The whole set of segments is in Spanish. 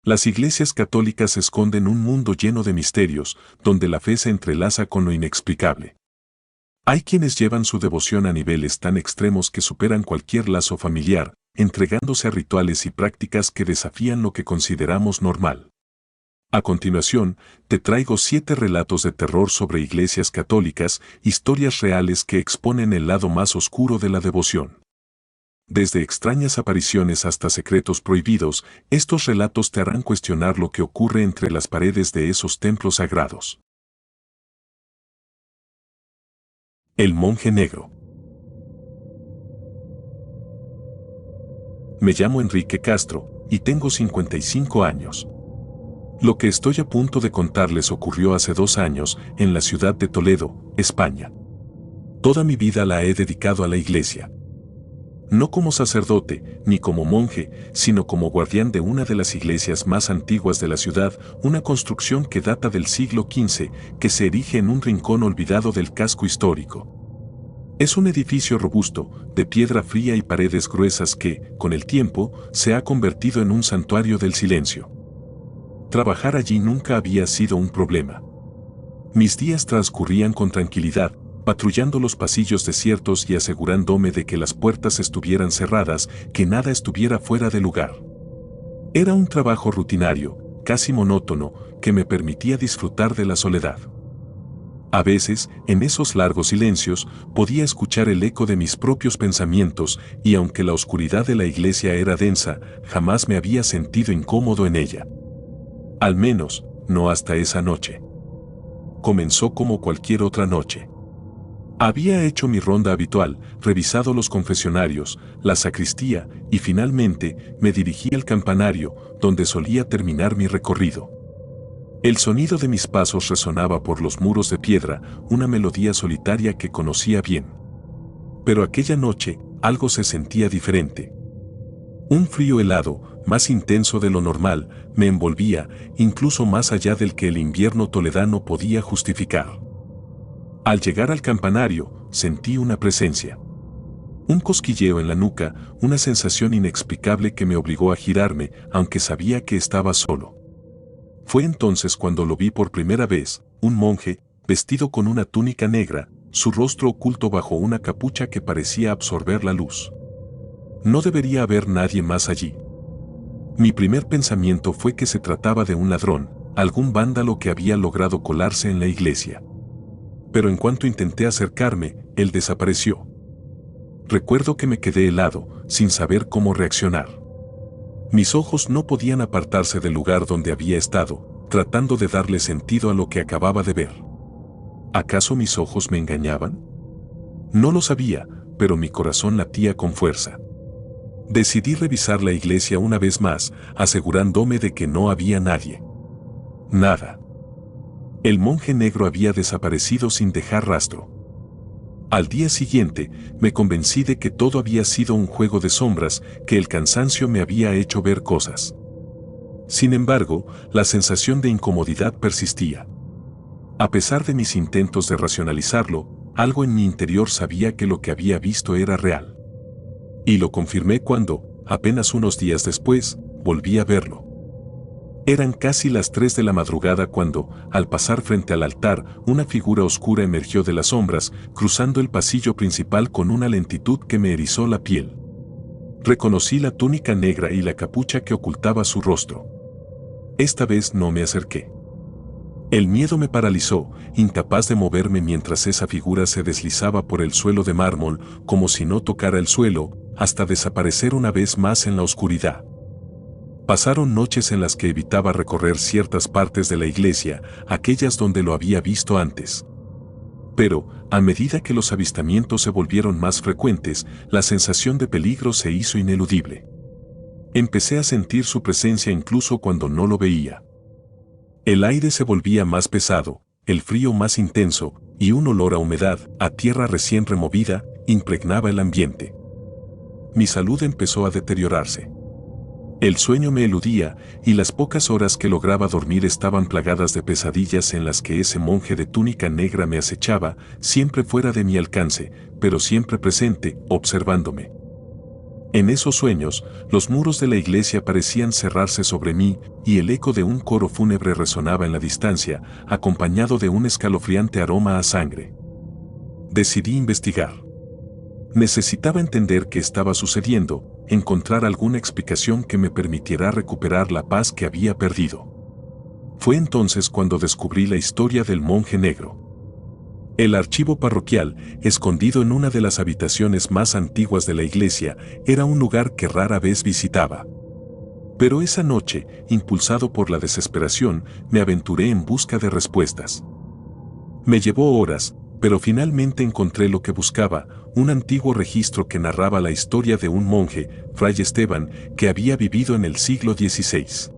Las iglesias católicas esconden un mundo lleno de misterios, donde la fe se entrelaza con lo inexplicable. Hay quienes llevan su devoción a niveles tan extremos que superan cualquier lazo familiar, entregándose a rituales y prácticas que desafían lo que consideramos normal. A continuación, te traigo 7 relatos de terror sobre iglesias católicas, historias reales que exponen el lado más oscuro de la devoción. Desde extrañas apariciones hasta secretos prohibidos, estos relatos te harán cuestionar lo que ocurre entre las paredes de esos templos sagrados. El monje negro. Me llamo Enrique Castro, y tengo 55 años. Lo que estoy a punto de contarles ocurrió hace 2 años, en la ciudad de Toledo, España. Toda mi vida la he dedicado a la iglesia. No como sacerdote, ni como monje, sino como guardián de una de las iglesias más antiguas de la ciudad, una construcción que data del siglo XV, que se erige en un rincón olvidado del casco histórico. Es un edificio robusto, de piedra fría y paredes gruesas que, con el tiempo, se ha convertido en un santuario del silencio. Trabajar allí nunca había sido un problema. Mis días transcurrían con tranquilidad, patrullando los pasillos desiertos y asegurándome de que las puertas estuvieran cerradas, que nada estuviera fuera de lugar. Era un trabajo rutinario, casi monótono, que me permitía disfrutar de la soledad. A veces, en esos largos silencios, podía escuchar el eco de mis propios pensamientos, y aunque la oscuridad de la iglesia era densa, jamás me había sentido incómodo en ella. Al menos, no hasta esa noche. Comenzó como cualquier otra noche. Había hecho mi ronda habitual, revisado los confesionarios, la sacristía, y finalmente me dirigí al campanario, donde solía terminar mi recorrido. El sonido de mis pasos resonaba por los muros de piedra, una melodía solitaria que conocía bien. Pero aquella noche, algo se sentía diferente. Un frío helado, más intenso de lo normal, me envolvía, incluso más allá del que el invierno toledano podía justificar. Al llegar al campanario, sentí una presencia. Un cosquilleo en la nuca, una sensación inexplicable que me obligó a girarme, aunque sabía que estaba solo. Fue entonces cuando lo vi por primera vez, un monje, vestido con una túnica negra, su rostro oculto bajo una capucha que parecía absorber la luz. No debería haber nadie más allí. Mi primer pensamiento fue que se trataba de un ladrón, algún vándalo que había logrado colarse en la iglesia. Pero en cuanto intenté acercarme, él desapareció. Recuerdo que me quedé helado, sin saber cómo reaccionar. Mis ojos no podían apartarse del lugar donde había estado, tratando de darle sentido a lo que acababa de ver. ¿Acaso mis ojos me engañaban? No lo sabía, pero mi corazón latía con fuerza. Decidí revisar la iglesia una vez más, asegurándome de que no había nadie. Nada. El monje negro había desaparecido sin dejar rastro. Al día siguiente, me convencí de que todo había sido un juego de sombras, que el cansancio me había hecho ver cosas. Sin embargo, la sensación de incomodidad persistía. A pesar de mis intentos de racionalizarlo, algo en mi interior sabía que lo que había visto era real. Y lo confirmé cuando, apenas unos días después, volví a verlo. Eran casi las 3 de la madrugada cuando, al pasar frente al altar, una figura oscura emergió de las sombras, cruzando el pasillo principal con una lentitud que me erizó la piel. Reconocí la túnica negra y la capucha que ocultaba su rostro. Esta vez no me acerqué. El miedo me paralizó, incapaz de moverme mientras esa figura se deslizaba por el suelo de mármol, como si no tocara el suelo, hasta desaparecer una vez más en la oscuridad. Pasaron noches en las que evitaba recorrer ciertas partes de la iglesia, aquellas donde lo había visto antes. Pero, a medida que los avistamientos se volvieron más frecuentes, la sensación de peligro se hizo ineludible. Empecé a sentir su presencia incluso cuando no lo veía. El aire se volvía más pesado, el frío más intenso, y un olor a humedad, a tierra recién removida, impregnaba el ambiente. Mi salud empezó a deteriorarse. El sueño me eludía, y las pocas horas que lograba dormir estaban plagadas de pesadillas en las que ese monje de túnica negra me acechaba, siempre fuera de mi alcance, pero siempre presente, observándome. En esos sueños, los muros de la iglesia parecían cerrarse sobre mí y el eco de un coro fúnebre resonaba en la distancia, acompañado de un escalofriante aroma a sangre. Decidí investigar. Necesitaba entender qué estaba sucediendo, encontrar alguna explicación que me permitiera recuperar la paz que había perdido. Fue entonces cuando descubrí la historia del monje negro. El archivo parroquial, escondido en una de las habitaciones más antiguas de la iglesia, era un lugar que rara vez visitaba. Pero esa noche, impulsado por la desesperación, me aventuré en busca de respuestas. Me llevó horas, pero finalmente encontré lo que buscaba, un antiguo registro que narraba la historia de un monje, Fray Esteban, que había vivido en el siglo XVI.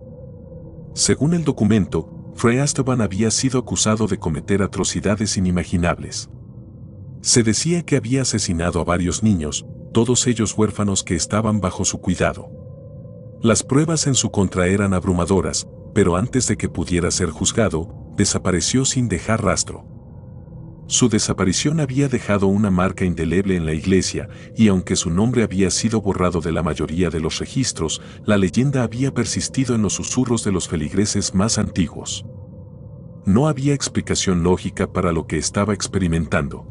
Según el documento, Fray Esteban había sido acusado de cometer atrocidades inimaginables. Se decía que había asesinado a varios niños, todos ellos huérfanos que estaban bajo su cuidado. Las pruebas en su contra eran abrumadoras, pero antes de que pudiera ser juzgado, desapareció sin dejar rastro. Su desaparición había dejado una marca indeleble en la iglesia, y aunque su nombre había sido borrado de la mayoría de los registros, la leyenda había persistido en los susurros de los feligreses más antiguos. No había explicación lógica para lo que estaba experimentando.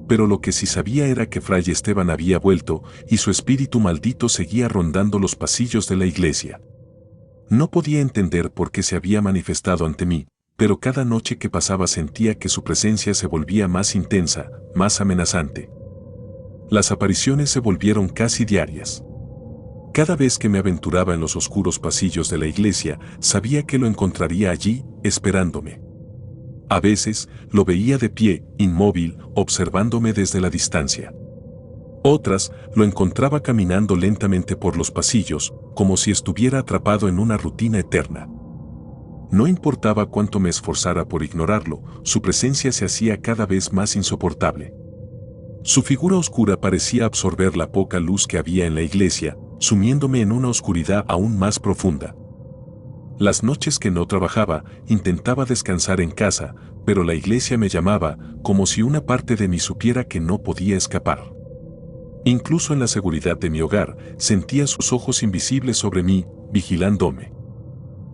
Pero lo que sí sabía era que Fray Esteban había vuelto, y su espíritu maldito seguía rondando los pasillos de la iglesia. No podía entender por qué se había manifestado ante mí, pero cada noche que pasaba sentía que su presencia se volvía más intensa, más amenazante. Las apariciones se volvieron casi diarias. Cada vez que me aventuraba en los oscuros pasillos de la iglesia, sabía que lo encontraría allí, esperándome. A veces, lo veía de pie, inmóvil, observándome desde la distancia. Otras, lo encontraba caminando lentamente por los pasillos, como si estuviera atrapado en una rutina eterna. No importaba cuánto me esforzara por ignorarlo, su presencia se hacía cada vez más insoportable. Su figura oscura parecía absorber la poca luz que había en la iglesia, sumiéndome en una oscuridad aún más profunda. Las noches que no trabajaba, intentaba descansar en casa, pero la iglesia me llamaba, como si una parte de mí supiera que no podía escapar. Incluso en la seguridad de mi hogar, sentía sus ojos invisibles sobre mí, vigilándome.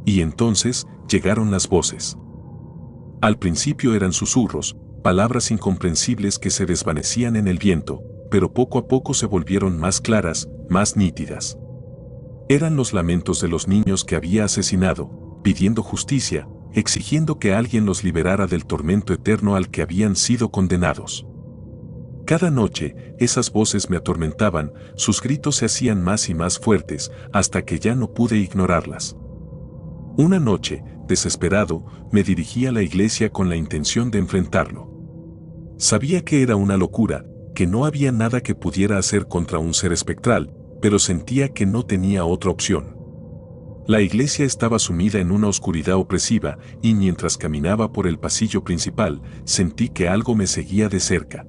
Y entonces, llegaron las voces. Al principio eran susurros, palabras incomprensibles que se desvanecían en el viento, pero poco a poco se volvieron más claras, más nítidas. Eran los lamentos de los niños que había asesinado, pidiendo justicia, exigiendo que alguien los liberara del tormento eterno al que habían sido condenados. Cada noche, esas voces me atormentaban, sus gritos se hacían más y más fuertes, hasta que ya no pude ignorarlas. Una noche, desesperado, me dirigí a la iglesia con la intención de enfrentarlo. Sabía que era una locura, que no había nada que pudiera hacer contra un ser espectral, pero sentía que no tenía otra opción. La iglesia estaba sumida en una oscuridad opresiva, y mientras caminaba por el pasillo principal, sentí que algo me seguía de cerca.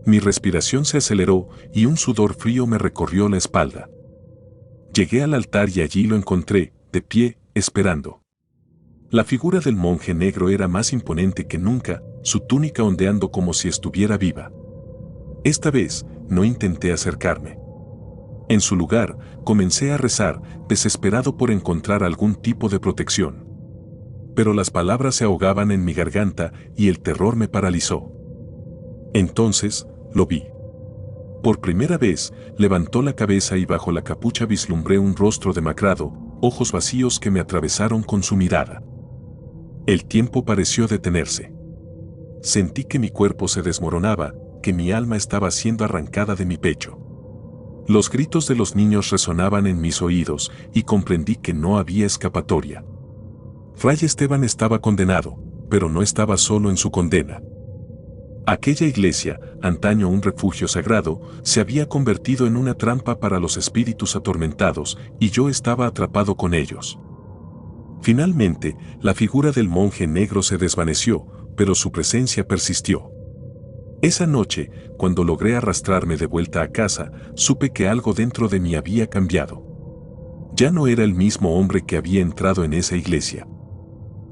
Mi respiración se aceleró, y un sudor frío me recorrió la espalda. Llegué al altar y allí lo encontré, de pie, esperando. La figura del monje negro era más imponente que nunca, su túnica ondeando como si estuviera viva. Esta vez, no intenté acercarme. En su lugar, comencé a rezar, desesperado por encontrar algún tipo de protección. Pero las palabras se ahogaban en mi garganta y el terror me paralizó. Entonces, lo vi. Por primera vez, levantó la cabeza y bajo la capucha vislumbré un rostro demacrado, ojos vacíos que me atravesaron con su mirada. El tiempo pareció detenerse. Sentí que mi cuerpo se desmoronaba, que mi alma estaba siendo arrancada de mi pecho. Los gritos de los niños resonaban en mis oídos y comprendí que no había escapatoria. Fray Esteban estaba condenado, pero no estaba solo en su condena. Aquella iglesia, antaño un refugio sagrado, se había convertido en una trampa para los espíritus atormentados, y yo estaba atrapado con ellos. Finalmente, la figura del monje negro se desvaneció, pero su presencia persistió. Esa noche, cuando logré arrastrarme de vuelta a casa, supe que algo dentro de mí había cambiado. Ya no era el mismo hombre que había entrado en esa iglesia.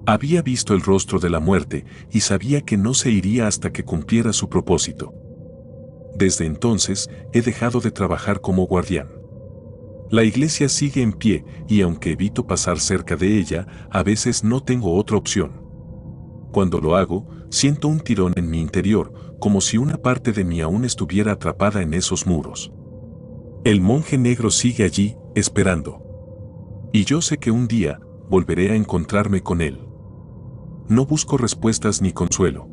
Había visto el rostro de la muerte y sabía que no se iría hasta que cumpliera su propósito. Desde entonces, he dejado de trabajar como guardián. La iglesia sigue en pie y aunque evito pasar cerca de ella, a veces no tengo otra opción. Cuando lo hago, siento un tirón en mi interior, como si una parte de mí aún estuviera atrapada en esos muros. El monje negro sigue allí, esperando. Y yo sé que un día, volveré a encontrarme con él. No busco respuestas ni consuelo.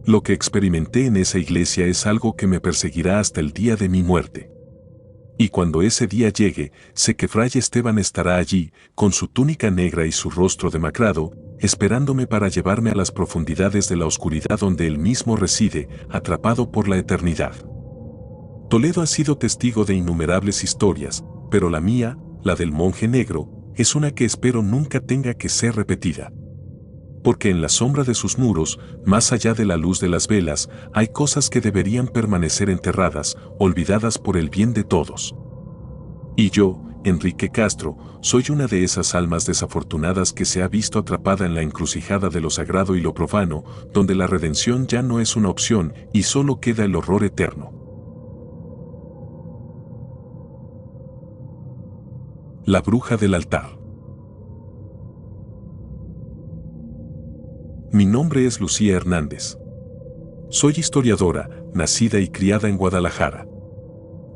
Lo que experimenté en esa iglesia es algo que me perseguirá hasta el día de mi muerte. Y cuando ese día llegue, sé que Fray Esteban estará allí, con su túnica negra y su rostro demacrado, esperándome para llevarme a las profundidades de la oscuridad donde él mismo reside, atrapado por la eternidad. Toledo ha sido testigo de innumerables historias, pero la mía, la del monje negro, es una que espero nunca tenga que ser repetida. Porque en la sombra de sus muros, más allá de la luz de las velas, hay cosas que deberían permanecer enterradas, olvidadas por el bien de todos. Y yo, Enrique Castro, soy una de esas almas desafortunadas que se ha visto atrapada en la encrucijada de lo sagrado y lo profano, donde la redención ya no es una opción y solo queda el horror eterno. La bruja del altar. Mi nombre es Lucía Hernández. Soy historiadora, nacida y criada en Guadalajara.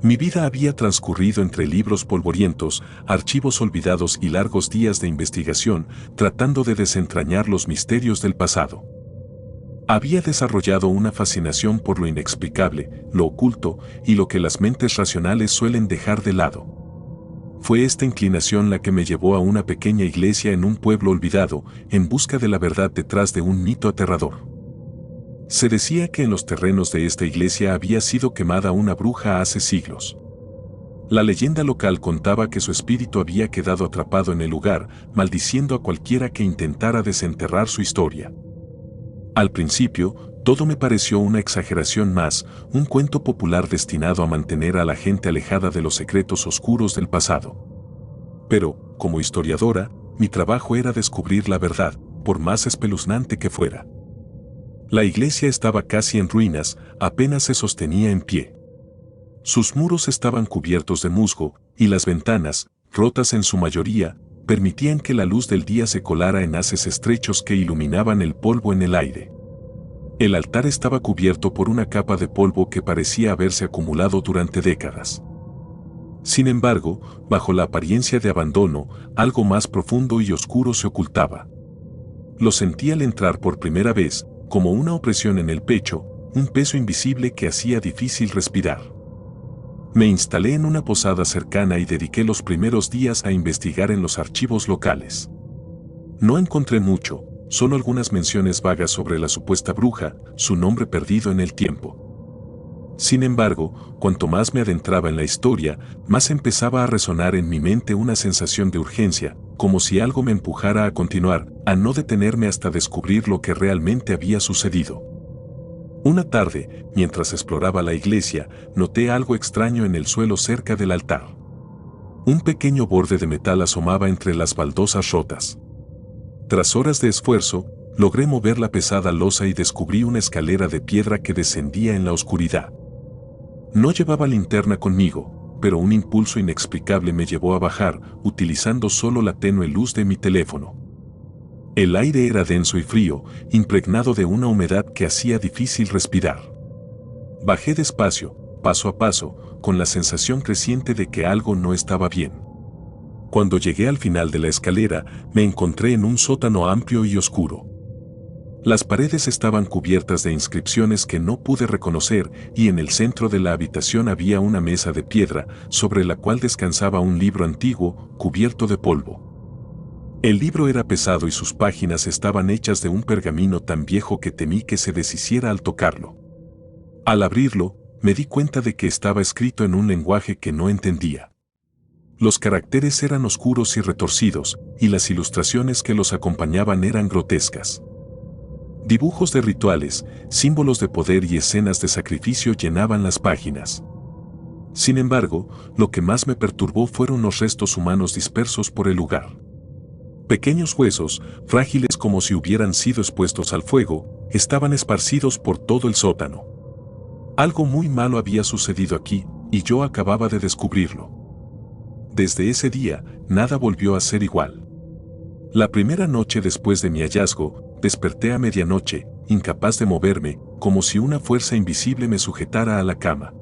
Mi vida había transcurrido entre libros polvorientos, archivos olvidados y largos días de investigación, tratando de desentrañar los misterios del pasado. Había desarrollado una fascinación por lo inexplicable, lo oculto y lo que las mentes racionales suelen dejar de lado. Fue esta inclinación la que me llevó a una pequeña iglesia en un pueblo olvidado, en busca de la verdad detrás de un mito aterrador. Se decía que en los terrenos de esta iglesia había sido quemada una bruja hace siglos. La leyenda local contaba que su espíritu había quedado atrapado en el lugar, maldiciendo a cualquiera que intentara desenterrar su historia. Al principio, todo me pareció una exageración más, un cuento popular destinado a mantener a la gente alejada de los secretos oscuros del pasado. Pero, como historiadora, mi trabajo era descubrir la verdad, por más espeluznante que fuera. La iglesia estaba casi en ruinas, apenas se sostenía en pie. Sus muros estaban cubiertos de musgo, y las ventanas, rotas en su mayoría, permitían que la luz del día se colara en haces estrechos que iluminaban el polvo en el aire. El altar estaba cubierto por una capa de polvo que parecía haberse acumulado durante décadas. Sin embargo, bajo la apariencia de abandono, algo más profundo y oscuro se ocultaba. Lo sentí al entrar por primera vez, como una opresión en el pecho, un peso invisible que hacía difícil respirar. Me instalé en una posada cercana y dediqué los primeros días a investigar en los archivos locales. No encontré mucho, solo algunas menciones vagas sobre la supuesta bruja, su nombre perdido en el tiempo. Sin embargo, cuanto más me adentraba en la historia, más empezaba a resonar en mi mente una sensación de urgencia, como si algo me empujara a continuar, a no detenerme hasta descubrir lo que realmente había sucedido. Una tarde, mientras exploraba la iglesia, noté algo extraño en el suelo cerca del altar. Un pequeño borde de metal asomaba entre las baldosas rotas. Tras horas de esfuerzo, logré mover la pesada losa y descubrí una escalera de piedra que descendía en la oscuridad. No llevaba linterna conmigo, pero un impulso inexplicable me llevó a bajar, utilizando solo la tenue luz de mi teléfono. El aire era denso y frío, impregnado de una humedad que hacía difícil respirar. Bajé despacio, paso a paso, con la sensación creciente de que algo no estaba bien. Cuando llegué al final de la escalera, me encontré en un sótano amplio y oscuro. Las paredes estaban cubiertas de inscripciones que no pude reconocer y en el centro de la habitación había una mesa de piedra sobre la cual descansaba un libro antiguo, cubierto de polvo. El libro era pesado y sus páginas estaban hechas de un pergamino tan viejo que temí que se deshiciera al tocarlo. Al abrirlo, me di cuenta de que estaba escrito en un lenguaje que no entendía. Los caracteres eran oscuros y retorcidos, y las ilustraciones que los acompañaban eran grotescas. Dibujos de rituales, símbolos de poder y escenas de sacrificio llenaban las páginas. Sin embargo, lo que más me perturbó fueron los restos humanos dispersos por el lugar. Pequeños huesos, frágiles como si hubieran sido expuestos al fuego, estaban esparcidos por todo el sótano. Algo muy malo había sucedido aquí, y yo acababa de descubrirlo. Desde ese día, nada volvió a ser igual. La primera noche después de mi hallazgo, desperté a medianoche, incapaz de moverme, como si una fuerza invisible me sujetara a la cama.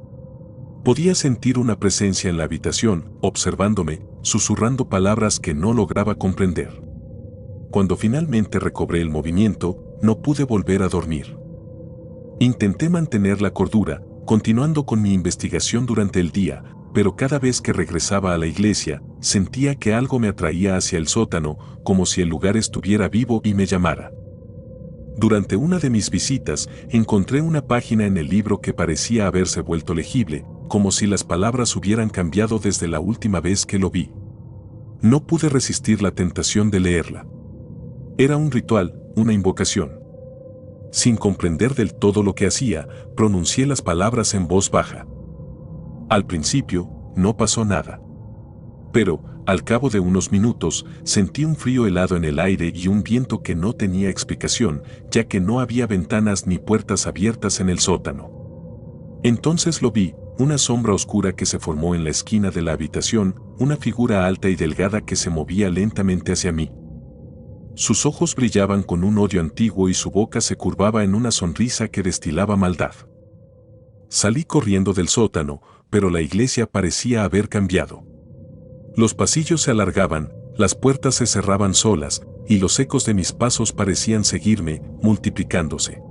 Podía sentir una presencia en la habitación, observándome, susurrando palabras que no lograba comprender. Cuando finalmente recobré el movimiento, no pude volver a dormir. Intenté mantener la cordura, continuando con mi investigación durante el día, pero cada vez que regresaba a la iglesia, sentía que algo me atraía hacia el sótano, como si el lugar estuviera vivo y me llamara. Durante una de mis visitas, encontré una página en el libro que parecía haberse vuelto legible, como si las palabras hubieran cambiado desde la última vez que lo vi. No pude resistir la tentación de leerla. Era un ritual, una invocación. Sin comprender del todo lo que hacía, pronuncié las palabras en voz baja. Al principio, no pasó nada. Pero, al cabo de unos minutos, sentí un frío helado en el aire y un viento que no tenía explicación, ya que no había ventanas ni puertas abiertas en el sótano. Entonces lo vi, una sombra oscura que se formó en la esquina de la habitación, una figura alta y delgada que se movía lentamente hacia mí. Sus ojos brillaban con un odio antiguo y su boca se curvaba en una sonrisa que destilaba maldad. Salí corriendo del sótano, pero la iglesia parecía haber cambiado. Los pasillos se alargaban, las puertas se cerraban solas, y los ecos de mis pasos parecían seguirme, multiplicándose.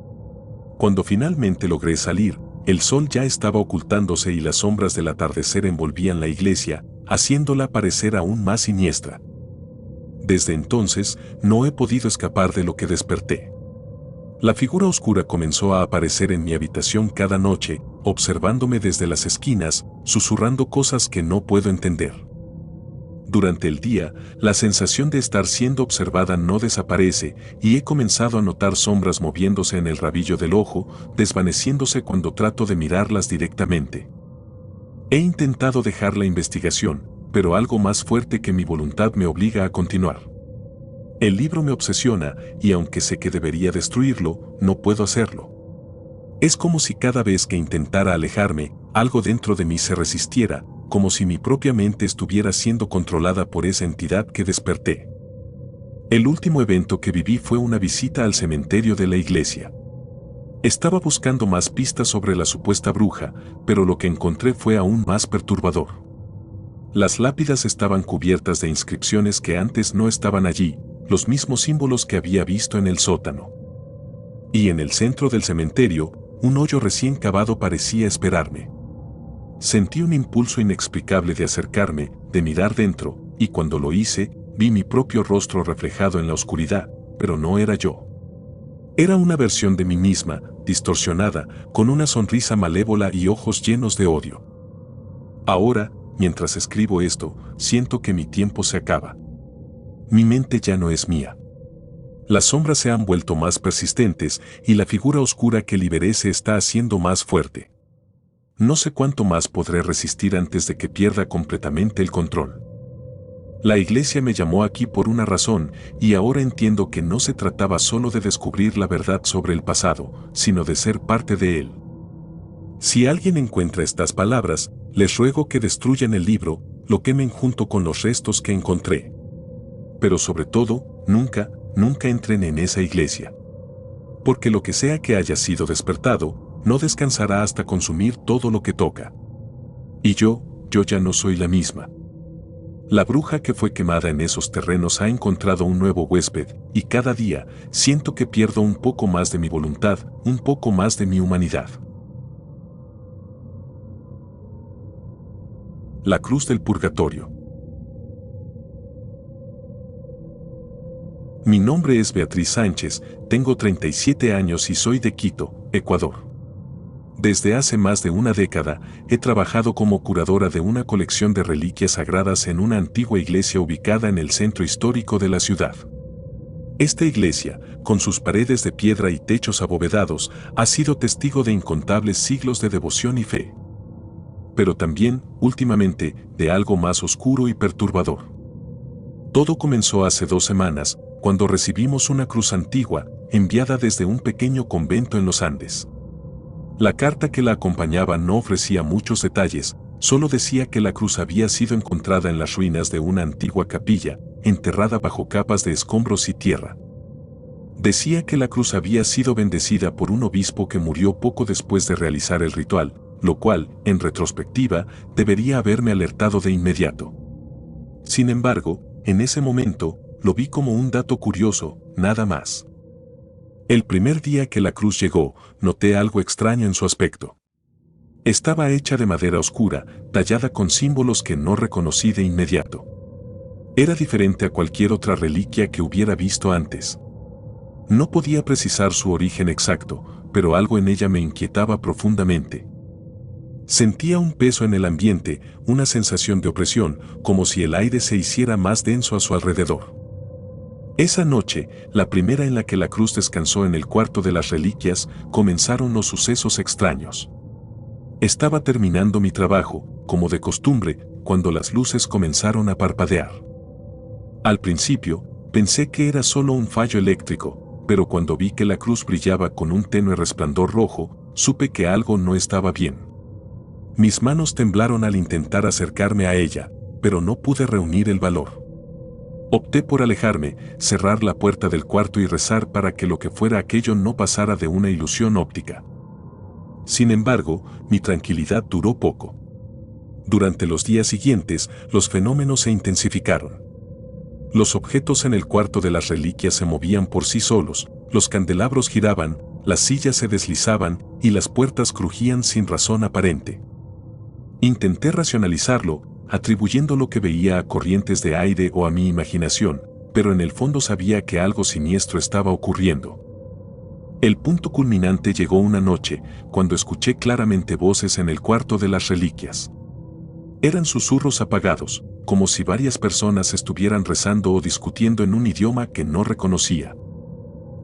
Cuando finalmente logré salir, el sol ya estaba ocultándose y las sombras del atardecer envolvían la iglesia, haciéndola parecer aún más siniestra. Desde entonces, no he podido escapar de lo que desperté. La figura oscura comenzó a aparecer en mi habitación cada noche, observándome desde las esquinas, susurrando cosas que no puedo entender. Durante el día, la sensación de estar siendo observada no desaparece y he comenzado a notar sombras moviéndose en el rabillo del ojo, desvaneciéndose cuando trato de mirarlas directamente. He intentado dejar la investigación, pero algo más fuerte que mi voluntad me obliga a continuar. El libro me obsesiona y aunque sé que debería destruirlo, no puedo hacerlo. Es como si cada vez que intentara alejarme, algo dentro de mí se resistiera, como si mi propia mente estuviera siendo controlada por esa entidad que desperté. El último evento que viví fue una visita al cementerio de la iglesia. Estaba buscando más pistas sobre la supuesta bruja, pero lo que encontré fue aún más perturbador. Las lápidas estaban cubiertas de inscripciones que antes no estaban allí, los mismos símbolos que había visto en el sótano. Y en el centro del cementerio, un hoyo recién cavado parecía esperarme. Sentí un impulso inexplicable de acercarme, de mirar dentro, y cuando lo hice, vi mi propio rostro reflejado en la oscuridad, pero no era yo. Era una versión de mí misma, distorsionada, con una sonrisa malévola y ojos llenos de odio. Ahora, mientras escribo esto, siento que mi tiempo se acaba. Mi mente ya no es mía. Las sombras se han vuelto más persistentes y la figura oscura que liberé se está haciendo más fuerte. No sé cuánto más podré resistir antes de que pierda completamente el control. La iglesia me llamó aquí por una razón y ahora entiendo que no se trataba solo de descubrir la verdad sobre el pasado, sino de ser parte de él. Si alguien encuentra estas palabras, les ruego que destruyan el libro, lo quemen junto con los restos que encontré. Pero sobre todo, nunca entren en esa iglesia. Porque lo que sea que haya sido despertado, no descansará hasta consumir todo lo que toca. Y yo ya no soy la misma. La bruja que fue quemada en esos terrenos ha encontrado un nuevo huésped, y cada día siento que pierdo un poco más de mi voluntad, un poco más de mi humanidad. La cruz del purgatorio. Mi nombre es Beatriz Sánchez, tengo 37 años y soy de Quito, Ecuador. Desde hace más de una década, he trabajado como curadora de una colección de reliquias sagradas en una antigua iglesia ubicada en el centro histórico de la ciudad. Esta iglesia, con sus paredes de piedra y techos abovedados, ha sido testigo de incontables siglos de devoción y fe. Pero también, últimamente, de algo más oscuro y perturbador. Todo comenzó hace 2 semanas, cuando recibimos una cruz antigua, enviada desde un pequeño convento en los Andes. La carta que la acompañaba no ofrecía muchos detalles, solo decía que la cruz había sido encontrada en las ruinas de una antigua capilla, enterrada bajo capas de escombros y tierra. Decía que la cruz había sido bendecida por un obispo que murió poco después de realizar el ritual, lo cual, en retrospectiva, debería haberme alertado de inmediato. Sin embargo, en ese momento, lo vi como un dato curioso, nada más. El primer día que la cruz llegó, noté algo extraño en su aspecto. Estaba hecha de madera oscura, tallada con símbolos que no reconocí de inmediato. Era diferente a cualquier otra reliquia que hubiera visto antes. No podía precisar su origen exacto, pero algo en ella me inquietaba profundamente. Sentía un peso en el ambiente, una sensación de opresión, como si el aire se hiciera más denso a su alrededor. Esa noche, la primera en la que la cruz descansó en el cuarto de las reliquias, comenzaron los sucesos extraños. Estaba terminando mi trabajo, como de costumbre, cuando las luces comenzaron a parpadear. Al principio, pensé que era solo un fallo eléctrico, pero cuando vi que la cruz brillaba con un tenue resplandor rojo, supe que algo no estaba bien. Mis manos temblaron al intentar acercarme a ella, pero no pude reunir el valor. Opté por alejarme, cerrar la puerta del cuarto y rezar para que lo que fuera aquello no pasara de una ilusión óptica. Sin embargo, mi tranquilidad duró poco. Durante los días siguientes, los fenómenos se intensificaron. Los objetos en el cuarto de las reliquias se movían por sí solos, los candelabros giraban, las sillas se deslizaban y las puertas crujían sin razón aparente. Intenté racionalizarlo, atribuyendo lo que veía a corrientes de aire o a mi imaginación, pero en el fondo sabía que algo siniestro estaba ocurriendo. El punto culminante llegó una noche, cuando escuché claramente voces en el cuarto de las reliquias. Eran susurros apagados, como si varias personas estuvieran rezando o discutiendo en un idioma que no reconocía.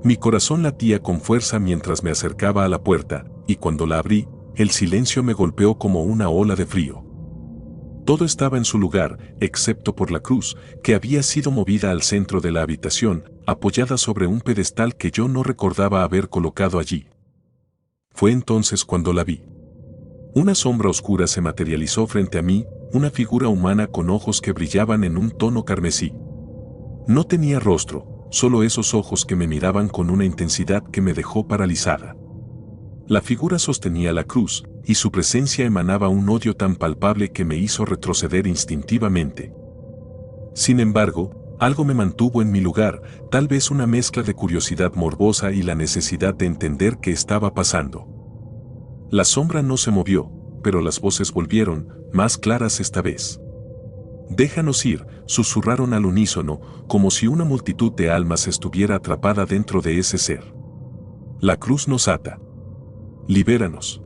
Mi corazón latía con fuerza mientras me acercaba a la puerta, y cuando la abrí, el silencio me golpeó como una ola de frío. Todo estaba en su lugar, excepto por la cruz, que había sido movida al centro de la habitación, apoyada sobre un pedestal que yo no recordaba haber colocado allí. Fue entonces cuando la vi. Una sombra oscura se materializó frente a mí, una figura humana con ojos que brillaban en un tono carmesí. No tenía rostro, solo esos ojos que me miraban con una intensidad que me dejó paralizada. La figura sostenía la cruz, y su presencia emanaba un odio tan palpable que me hizo retroceder instintivamente. Sin embargo, algo me mantuvo en mi lugar, tal vez una mezcla de curiosidad morbosa y la necesidad de entender qué estaba pasando. La sombra no se movió, pero las voces volvieron, más claras esta vez. «Déjanos ir», susurraron al unísono, como si una multitud de almas estuviera atrapada dentro de ese ser. «La cruz nos ata. Libéranos».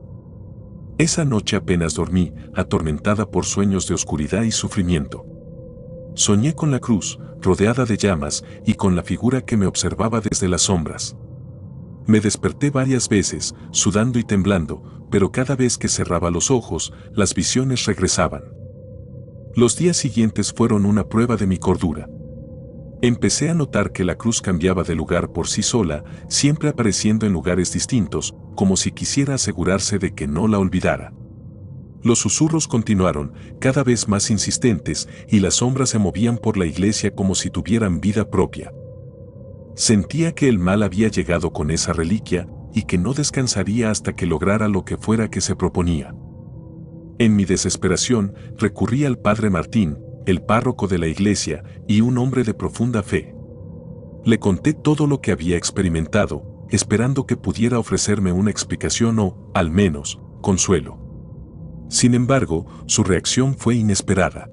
Esa noche apenas dormí, atormentada por sueños de oscuridad y sufrimiento. Soñé con la cruz, rodeada de llamas, y con la figura que me observaba desde las sombras. Me desperté varias veces, sudando y temblando, pero cada vez que cerraba los ojos, las visiones regresaban. Los días siguientes fueron una prueba de mi cordura. Empecé a notar que la cruz cambiaba de lugar por sí sola, siempre apareciendo en lugares distintos, como si quisiera asegurarse de que no la olvidara. Los susurros continuaron, cada vez más insistentes, y las sombras se movían por la iglesia como si tuvieran vida propia. Sentía que el mal había llegado con esa reliquia, y que no descansaría hasta que lograra lo que fuera que se proponía. En mi desesperación, recurrí al padre Martín, el párroco de la iglesia, y un hombre de profunda fe. Le conté todo lo que había experimentado, esperando que pudiera ofrecerme una explicación o, al menos, consuelo. Sin embargo, su reacción fue inesperada.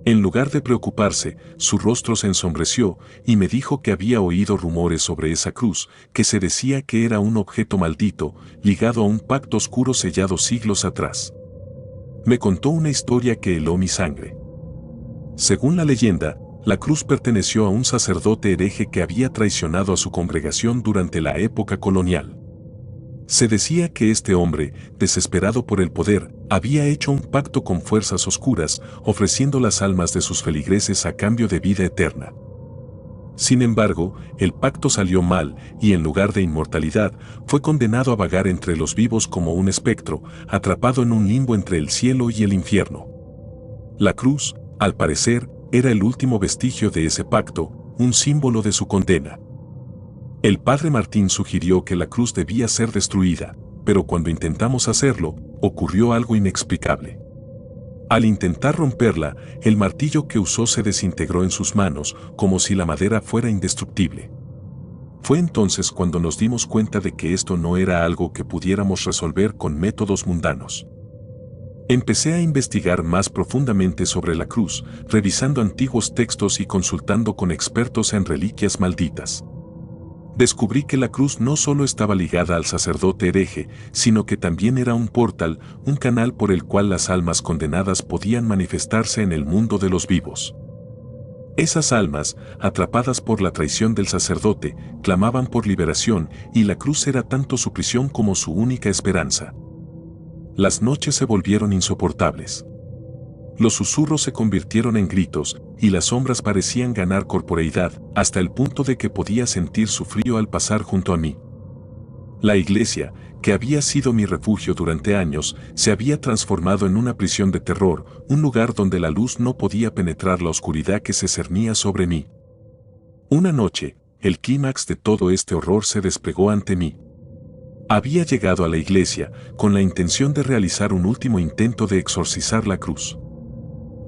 En lugar de preocuparse, su rostro se ensombreció y me dijo que había oído rumores sobre esa cruz, que se decía que era un objeto maldito, ligado a un pacto oscuro sellado siglos atrás. Me contó una historia que heló mi sangre. Según la leyenda, la cruz perteneció a un sacerdote hereje que había traicionado a su congregación durante la época colonial. Se decía que este hombre, desesperado por el poder, había hecho un pacto con fuerzas oscuras, ofreciendo las almas de sus feligreses a cambio de vida eterna. Sin embargo, el pacto salió mal y en lugar de inmortalidad, fue condenado a vagar entre los vivos como un espectro, atrapado en un limbo entre el cielo y el infierno. La cruz, al parecer, era el último vestigio de ese pacto, un símbolo de su condena. El padre Martín sugirió que la cruz debía ser destruida, pero cuando intentamos hacerlo, ocurrió algo inexplicable. Al intentar romperla, el martillo que usó se desintegró en sus manos, como si la madera fuera indestructible. Fue entonces cuando nos dimos cuenta de que esto no era algo que pudiéramos resolver con métodos mundanos. Empecé a investigar más profundamente sobre la cruz, revisando antiguos textos y consultando con expertos en reliquias malditas. Descubrí que la cruz no solo estaba ligada al sacerdote hereje, sino que también era un portal, un canal por el cual las almas condenadas podían manifestarse en el mundo de los vivos. Esas almas, atrapadas por la traición del sacerdote, clamaban por liberación y la cruz era tanto su prisión como su única esperanza. Las noches se volvieron insoportables. Los susurros se convirtieron en gritos, y las sombras parecían ganar corporeidad, hasta el punto de que podía sentir su frío al pasar junto a mí. La iglesia, que había sido mi refugio durante años, se había transformado en una prisión de terror, un lugar donde la luz no podía penetrar la oscuridad que se cernía sobre mí. Una noche, el clímax de todo este horror se desplegó ante mí. Había llegado a la iglesia con la intención de realizar un último intento de exorcizar la cruz.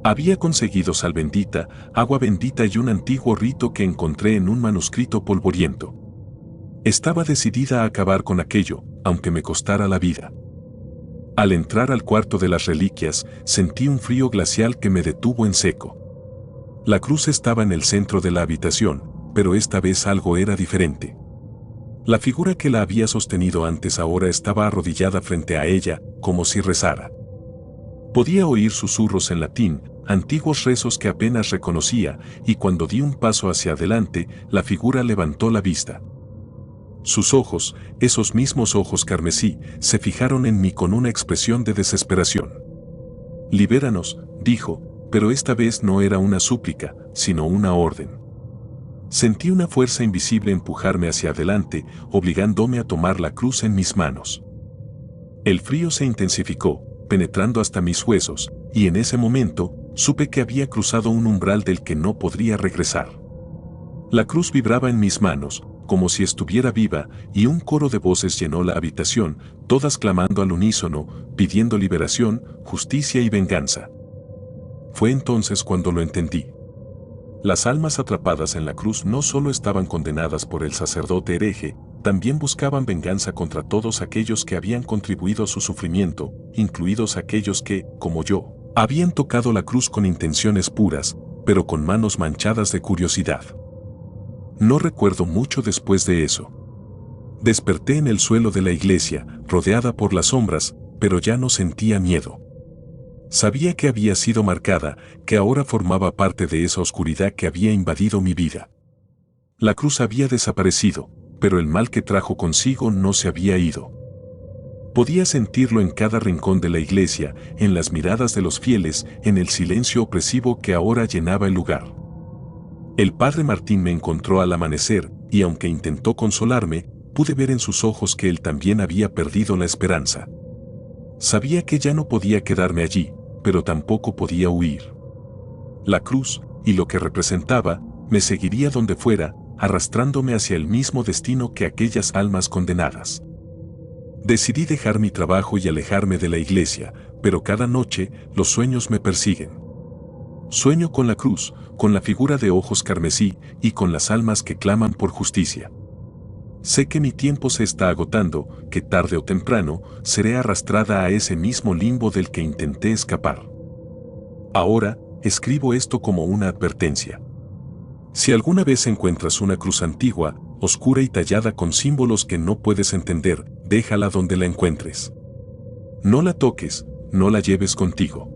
Había conseguido sal bendita, agua bendita y un antiguo rito que encontré en un manuscrito polvoriento. Estaba decidida a acabar con aquello, aunque me costara la vida. Al entrar al cuarto de las reliquias, sentí un frío glacial que me detuvo en seco. La cruz estaba en el centro de la habitación, pero esta vez algo era diferente. La figura que la había sostenido antes ahora estaba arrodillada frente a ella, como si rezara. Podía oír susurros en latín, antiguos rezos que apenas reconocía, y cuando di un paso hacia adelante, la figura levantó la vista. Sus ojos, esos mismos ojos carmesí, se fijaron en mí con una expresión de desesperación. «Libéranos», dijo, pero esta vez no era una súplica, sino una orden. Sentí una fuerza invisible empujarme hacia adelante, obligándome a tomar la cruz en mis manos. El frío se intensificó, penetrando hasta mis huesos, y en ese momento, supe que había cruzado un umbral del que no podría regresar. La cruz vibraba en mis manos, como si estuviera viva, y un coro de voces llenó la habitación, todas clamando al unísono, pidiendo liberación, justicia y venganza. Fue entonces cuando lo entendí. Las almas atrapadas en la cruz no solo estaban condenadas por el sacerdote hereje, también buscaban venganza contra todos aquellos que habían contribuido a su sufrimiento, incluidos aquellos que, como yo, habían tocado la cruz con intenciones puras, pero con manos manchadas de curiosidad. No recuerdo mucho después de eso. Desperté en el suelo de la iglesia, rodeada por las sombras, pero ya no sentía miedo. Sabía que había sido marcada, que ahora formaba parte de esa oscuridad que había invadido mi vida. La cruz había desaparecido, pero el mal que trajo consigo no se había ido. Podía sentirlo en cada rincón de la iglesia, en las miradas de los fieles, en el silencio opresivo que ahora llenaba el lugar. El padre Martín me encontró al amanecer, y aunque intentó consolarme, pude ver en sus ojos que él también había perdido la esperanza. Sabía que ya no podía quedarme allí, pero tampoco podía huir. La cruz, y lo que representaba, me seguiría donde fuera, arrastrándome hacia el mismo destino que aquellas almas condenadas. Decidí dejar mi trabajo y alejarme de la iglesia, pero cada noche los sueños me persiguen. Sueño con la cruz, con la figura de ojos carmesí y con las almas que claman por justicia. Sé que mi tiempo se está agotando, que tarde o temprano seré arrastrada a ese mismo limbo del que intenté escapar. Ahora, escribo esto como una advertencia. Si alguna vez encuentras una cruz antigua, oscura y tallada con símbolos que no puedes entender, déjala donde la encuentres. No la toques, no la lleves contigo.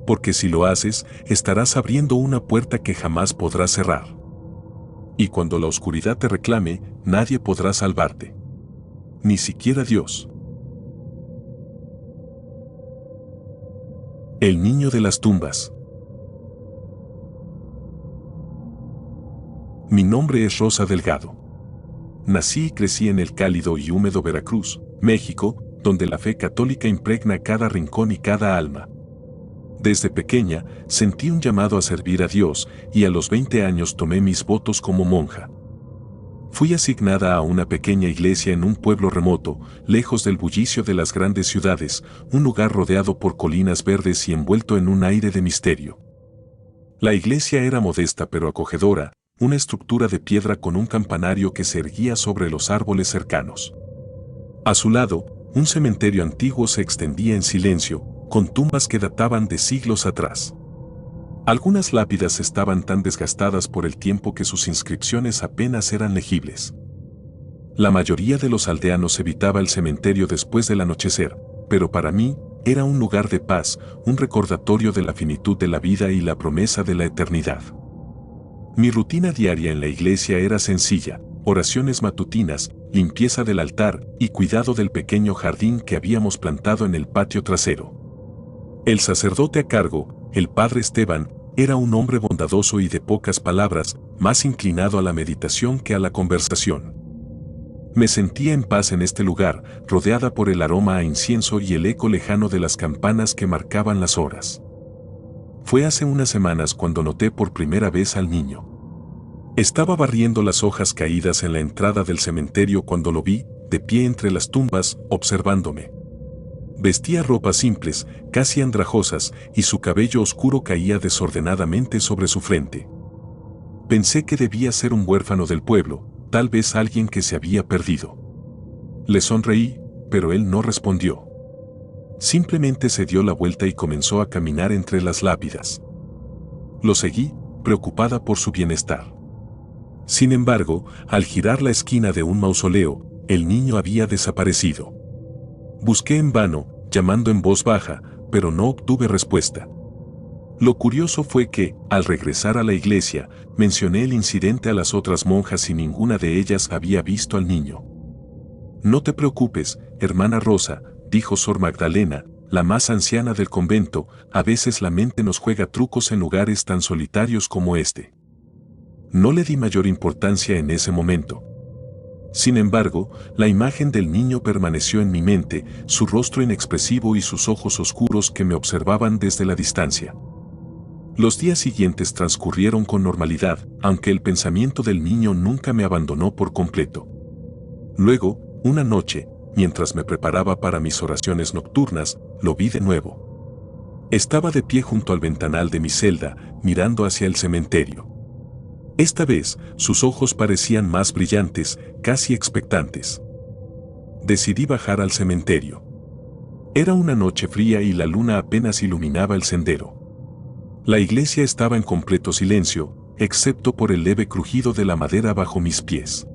Porque si lo haces, estarás abriendo una puerta que jamás podrás cerrar. Y cuando la oscuridad te reclame, nadie podrá salvarte. Ni siquiera Dios. El niño de las tumbas. Mi nombre es Rosa Delgado. Nací y crecí en el cálido y húmedo Veracruz, México, donde la fe católica impregna cada rincón y cada alma. Desde pequeña, sentí un llamado a servir a Dios y a los 20 años tomé mis votos como monja. Fui asignada a una pequeña iglesia en un pueblo remoto, lejos del bullicio de las grandes ciudades, un lugar rodeado por colinas verdes y envuelto en un aire de misterio. La iglesia era modesta pero acogedora, una estructura de piedra con un campanario que se erguía sobre los árboles cercanos. A su lado, un cementerio antiguo se extendía en silencio, con tumbas que databan de siglos atrás. Algunas lápidas estaban tan desgastadas por el tiempo que sus inscripciones apenas eran legibles. La mayoría de los aldeanos evitaba el cementerio después del anochecer, pero para mí, era un lugar de paz, un recordatorio de la finitud de la vida y la promesa de la eternidad. Mi rutina diaria en la iglesia era sencilla: oraciones matutinas, limpieza del altar y cuidado del pequeño jardín que habíamos plantado en el patio trasero. El sacerdote a cargo, el padre Esteban, era un hombre bondadoso y de pocas palabras, más inclinado a la meditación que a la conversación. Me sentía en paz en este lugar, rodeada por el aroma a incienso y el eco lejano de las campanas que marcaban las horas. Fue hace unas semanas cuando noté por primera vez al niño. Estaba barriendo las hojas caídas en la entrada del cementerio cuando lo vi, de pie entre las tumbas, observándome. Vestía ropas simples, casi andrajosas, y su cabello oscuro caía desordenadamente sobre su frente. Pensé que debía ser un huérfano del pueblo, tal vez alguien que se había perdido. Le sonreí, pero él no respondió. Simplemente se dio la vuelta y comenzó a caminar entre las lápidas. Lo seguí, preocupada por su bienestar. Sin embargo, al girar la esquina de un mausoleo, el niño había desaparecido. Busqué en vano, llamando en voz baja, pero no obtuve respuesta. Lo curioso fue que, al regresar a la iglesia, mencioné el incidente a las otras monjas y ninguna de ellas había visto al niño. No te preocupes, hermana Rosa, dijo Sor Magdalena, la más anciana del convento, a veces la mente nos juega trucos en lugares tan solitarios como este. No le di mayor importancia en ese momento. Sin embargo, la imagen del niño permaneció en mi mente, su rostro inexpresivo y sus ojos oscuros que me observaban desde la distancia. Los días siguientes transcurrieron con normalidad, aunque el pensamiento del niño nunca me abandonó por completo. Luego, una noche, mientras me preparaba para mis oraciones nocturnas, lo vi de nuevo. Estaba de pie junto al ventanal de mi celda, mirando hacia el cementerio. Esta vez, sus ojos parecían más brillantes, casi expectantes. Decidí bajar al cementerio. Era una noche fría y la luna apenas iluminaba el sendero. La iglesia estaba en completo silencio, excepto por el leve crujido de la madera bajo mis pies.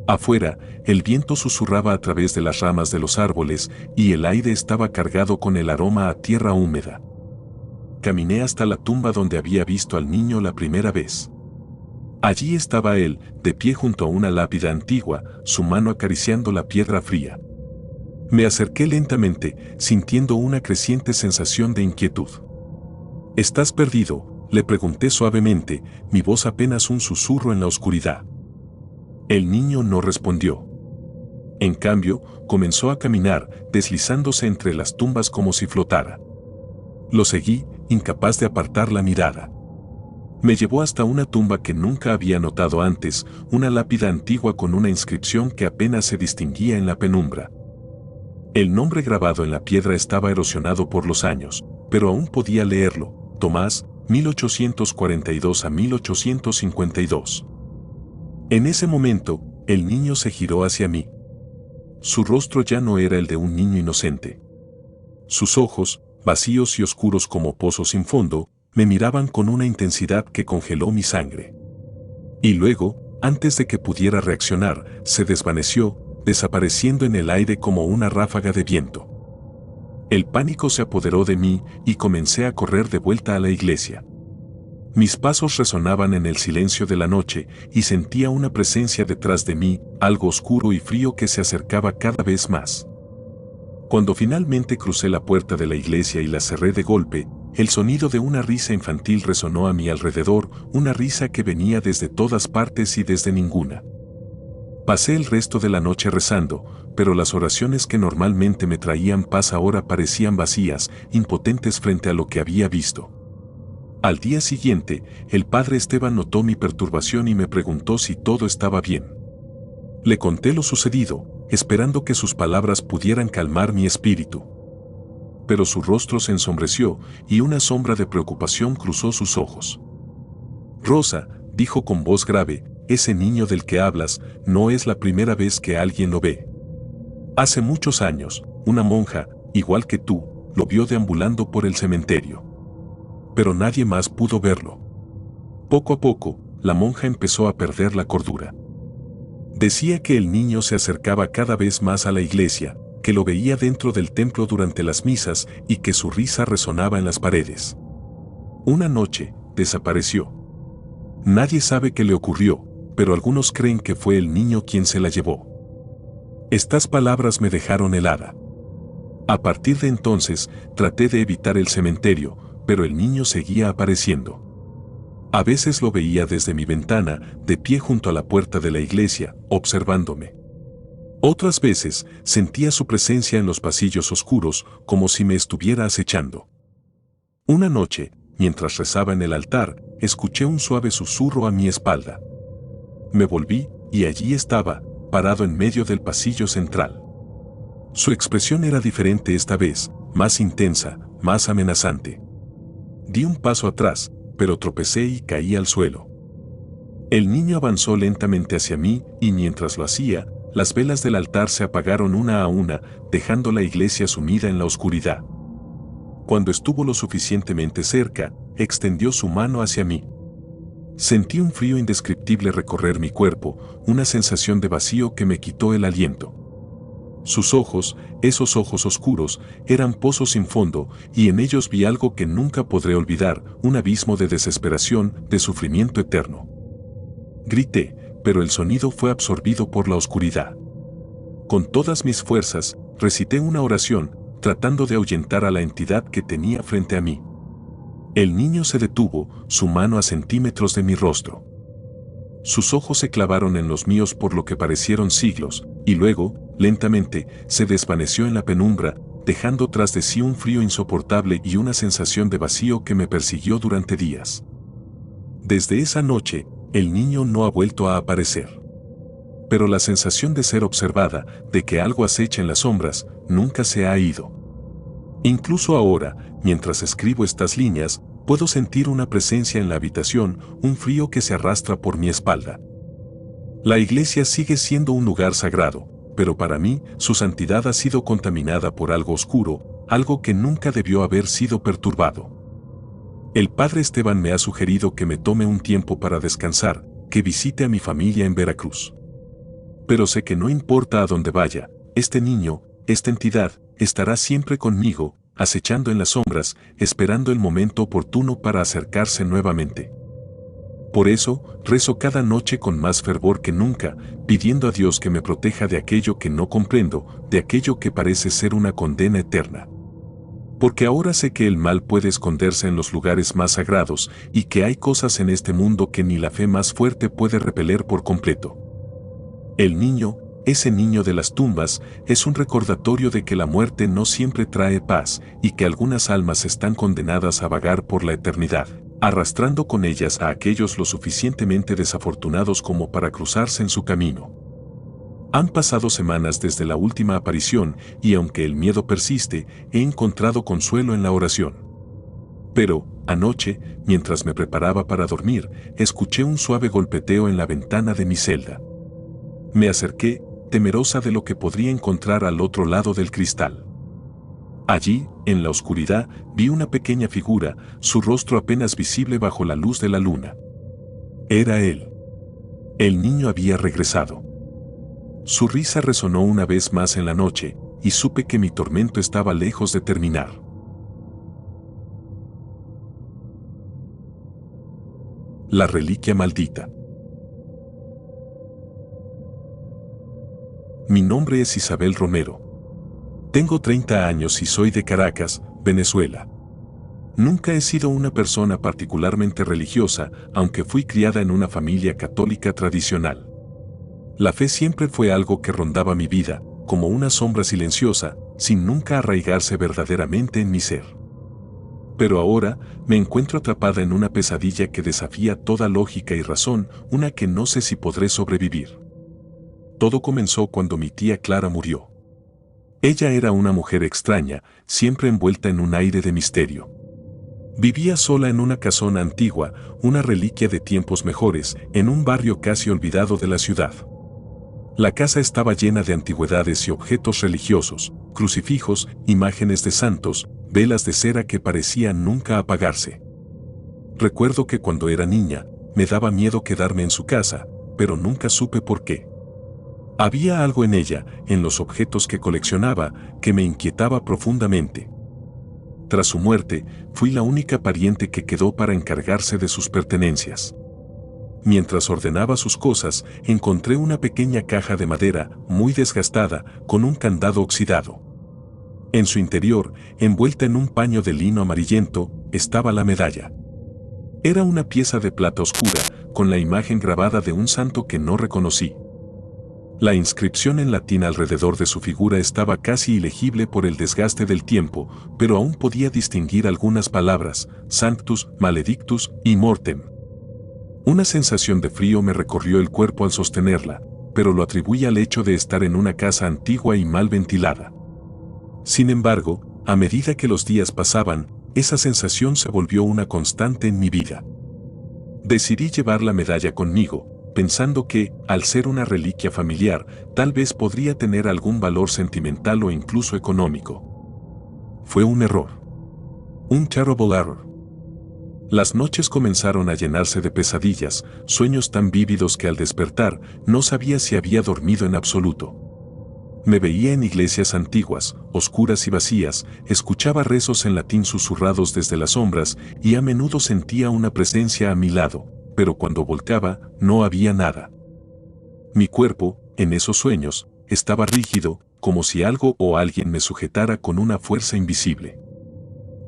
Afuera, el viento susurraba a través de las ramas de los árboles y el aire estaba cargado con el aroma a tierra húmeda. Caminé hasta la tumba donde había visto al niño la primera vez. Allí estaba él, de pie junto a una lápida antigua, su mano acariciando la piedra fría. Me acerqué lentamente, sintiendo una creciente sensación de inquietud. ¿Estás perdido?, le pregunté suavemente, mi voz apenas un susurro en la oscuridad. El niño no respondió. En cambio, comenzó a caminar, deslizándose entre las tumbas como si flotara. Lo seguí, incapaz de apartar la mirada. Me llevó hasta una tumba que nunca había notado antes, una lápida antigua con una inscripción que apenas se distinguía en la penumbra. El nombre grabado en la piedra estaba erosionado por los años, pero aún podía leerlo: Tomás, 1842 a 1852. En ese momento, el niño se giró hacia mí. Su rostro ya no era el de un niño inocente. Sus ojos, vacíos y oscuros como pozos sin fondo, me miraban con una intensidad que congeló mi sangre. Y luego, antes de que pudiera reaccionar, se desvaneció, desapareciendo en el aire como una ráfaga de viento. El pánico se apoderó de mí y comencé a correr de vuelta a la iglesia. Mis pasos resonaban en el silencio de la noche y sentía una presencia detrás de mí, algo oscuro y frío que se acercaba cada vez más. Cuando finalmente crucé la puerta de la iglesia y la cerré de golpe, el sonido de una risa infantil resonó a mi alrededor, una risa que venía desde todas partes y desde ninguna. Pasé el resto de la noche rezando, pero las oraciones que normalmente me traían paz ahora parecían vacías, impotentes frente a lo que había visto. Al día siguiente, el padre Esteban notó mi perturbación y me preguntó si todo estaba bien. Le conté lo sucedido, esperando que sus palabras pudieran calmar mi espíritu. Pero su rostro se ensombreció y una sombra de preocupación cruzó sus ojos. Rosa, dijo con voz grave, ese niño del que hablas no es la primera vez que alguien lo ve. Hace muchos años, una monja, igual que tú, lo vio deambulando por el cementerio. Pero nadie más pudo verlo. Poco a poco, la monja empezó a perder la cordura. Decía que el niño se acercaba cada vez más a la iglesia, que lo veía dentro del templo durante las misas y que su risa resonaba en las paredes. Una noche, desapareció. Nadie sabe qué le ocurrió, pero algunos creen que fue el niño quien se la llevó. Estas palabras me dejaron helada. A partir de entonces, traté de evitar el cementerio, pero el niño seguía apareciendo. A veces lo veía desde mi ventana, de pie junto a la puerta de la iglesia, observándome. Otras veces, sentía su presencia en los pasillos oscuros, como si me estuviera acechando. Una noche, mientras rezaba en el altar, escuché un suave susurro a mi espalda. Me volví, y allí estaba, parado en medio del pasillo central. Su expresión era diferente esta vez, más intensa, más amenazante. Di un paso atrás, pero tropecé y caí al suelo. El niño avanzó lentamente hacia mí, y mientras lo hacía, las velas del altar se apagaron una a una, dejando la iglesia sumida en la oscuridad. Cuando estuvo lo suficientemente cerca, extendió su mano hacia mí. Sentí un frío indescriptible recorrer mi cuerpo, una sensación de vacío que me quitó el aliento. Sus ojos, esos ojos oscuros, eran pozos sin fondo, y en ellos vi algo que nunca podré olvidar, un abismo de desesperación, de sufrimiento eterno. Grité, pero el sonido fue absorbido por la oscuridad. Con todas mis fuerzas, recité una oración, tratando de ahuyentar a la entidad que tenía frente a mí. El niño se detuvo, su mano a centímetros de mi rostro. Sus ojos se clavaron en los míos por lo que parecieron siglos, y luego, lentamente, se desvaneció en la penumbra, dejando tras de sí un frío insoportable y una sensación de vacío que me persiguió durante días. Desde esa noche, el niño no ha vuelto a aparecer. Pero la sensación de ser observada, de que algo acecha en las sombras, nunca se ha ido. Incluso ahora, mientras escribo estas líneas, puedo sentir una presencia en la habitación, un frío que se arrastra por mi espalda. La iglesia sigue siendo un lugar sagrado, pero para mí, su santidad ha sido contaminada por algo oscuro, algo que nunca debió haber sido perturbado. El padre Esteban me ha sugerido que me tome un tiempo para descansar, que visite a mi familia en Veracruz. Pero sé que no importa a dónde vaya, este niño, esta entidad, estará siempre conmigo, acechando en las sombras, esperando el momento oportuno para acercarse nuevamente. Por eso, rezo cada noche con más fervor que nunca, pidiendo a Dios que me proteja de aquello que no comprendo, de aquello que parece ser una condena eterna. Porque ahora sé que el mal puede esconderse en los lugares más sagrados, y que hay cosas en este mundo que ni la fe más fuerte puede repeler por completo. El niño, ese niño de las tumbas, es un recordatorio de que la muerte no siempre trae paz, y que algunas almas están condenadas a vagar por la eternidad, arrastrando con ellas a aquellos lo suficientemente desafortunados como para cruzarse en su camino. Han pasado semanas desde la última aparición, y aunque el miedo persiste, he encontrado consuelo en la oración. Pero, anoche, mientras me preparaba para dormir, escuché un suave golpeteo en la ventana de mi celda. Me acerqué, temerosa de lo que podría encontrar al otro lado del cristal. Allí, en la oscuridad, vi una pequeña figura, su rostro apenas visible bajo la luz de la luna. Era él. El niño había regresado. Su risa resonó una vez más en la noche, y supe que mi tormento estaba lejos de terminar. La reliquia maldita. Mi nombre es Isabel Romero. Tengo 30 años y soy de Caracas, Venezuela. Nunca he sido una persona particularmente religiosa, aunque fui criada en una familia católica tradicional. La fe siempre fue algo que rondaba mi vida, como una sombra silenciosa, sin nunca arraigarse verdaderamente en mi ser. Pero ahora me encuentro atrapada en una pesadilla que desafía toda lógica y razón, una que no sé si podré sobrevivir. Todo comenzó cuando mi tía Clara murió. Ella era una mujer extraña, siempre envuelta en un aire de misterio. Vivía sola en una casona antigua, una reliquia de tiempos mejores, en un barrio casi olvidado de la ciudad. La casa estaba llena de antigüedades y objetos religiosos, crucifijos, imágenes de santos, velas de cera que parecían nunca apagarse. Recuerdo que cuando era niña, me daba miedo quedarme en su casa, pero nunca supe por qué. Había algo en ella, en los objetos que coleccionaba, que me inquietaba profundamente. Tras su muerte, fui la única pariente que quedó para encargarse de sus pertenencias. Mientras ordenaba sus cosas, encontré una pequeña caja de madera, muy desgastada, con un candado oxidado. En su interior, envuelta en un paño de lino amarillento, estaba la medalla. Era una pieza de plata oscura, con la imagen grabada de un santo que no reconocí. La inscripción en latín alrededor de su figura estaba casi ilegible por el desgaste del tiempo, pero aún podía distinguir algunas palabras: Sanctus, Maledictus y Mortem. Una sensación de frío me recorrió el cuerpo al sostenerla, pero lo atribuí al hecho de estar en una casa antigua y mal ventilada. Sin embargo, a medida que los días pasaban, esa sensación se volvió una constante en mi vida. Decidí llevar la medalla conmigo, pensando que, al ser una reliquia familiar, tal vez podría tener algún valor sentimental o incluso económico. Fue un error. Un terrible error. Las noches comenzaron a llenarse de pesadillas, sueños tan vívidos que al despertar no sabía si había dormido en absoluto. Me veía en iglesias antiguas, oscuras y vacías, escuchaba rezos en latín susurrados desde las sombras y a menudo sentía una presencia a mi lado, pero cuando volteaba no había nada. Mi cuerpo, en esos sueños, estaba rígido, como si algo o alguien me sujetara con una fuerza invisible.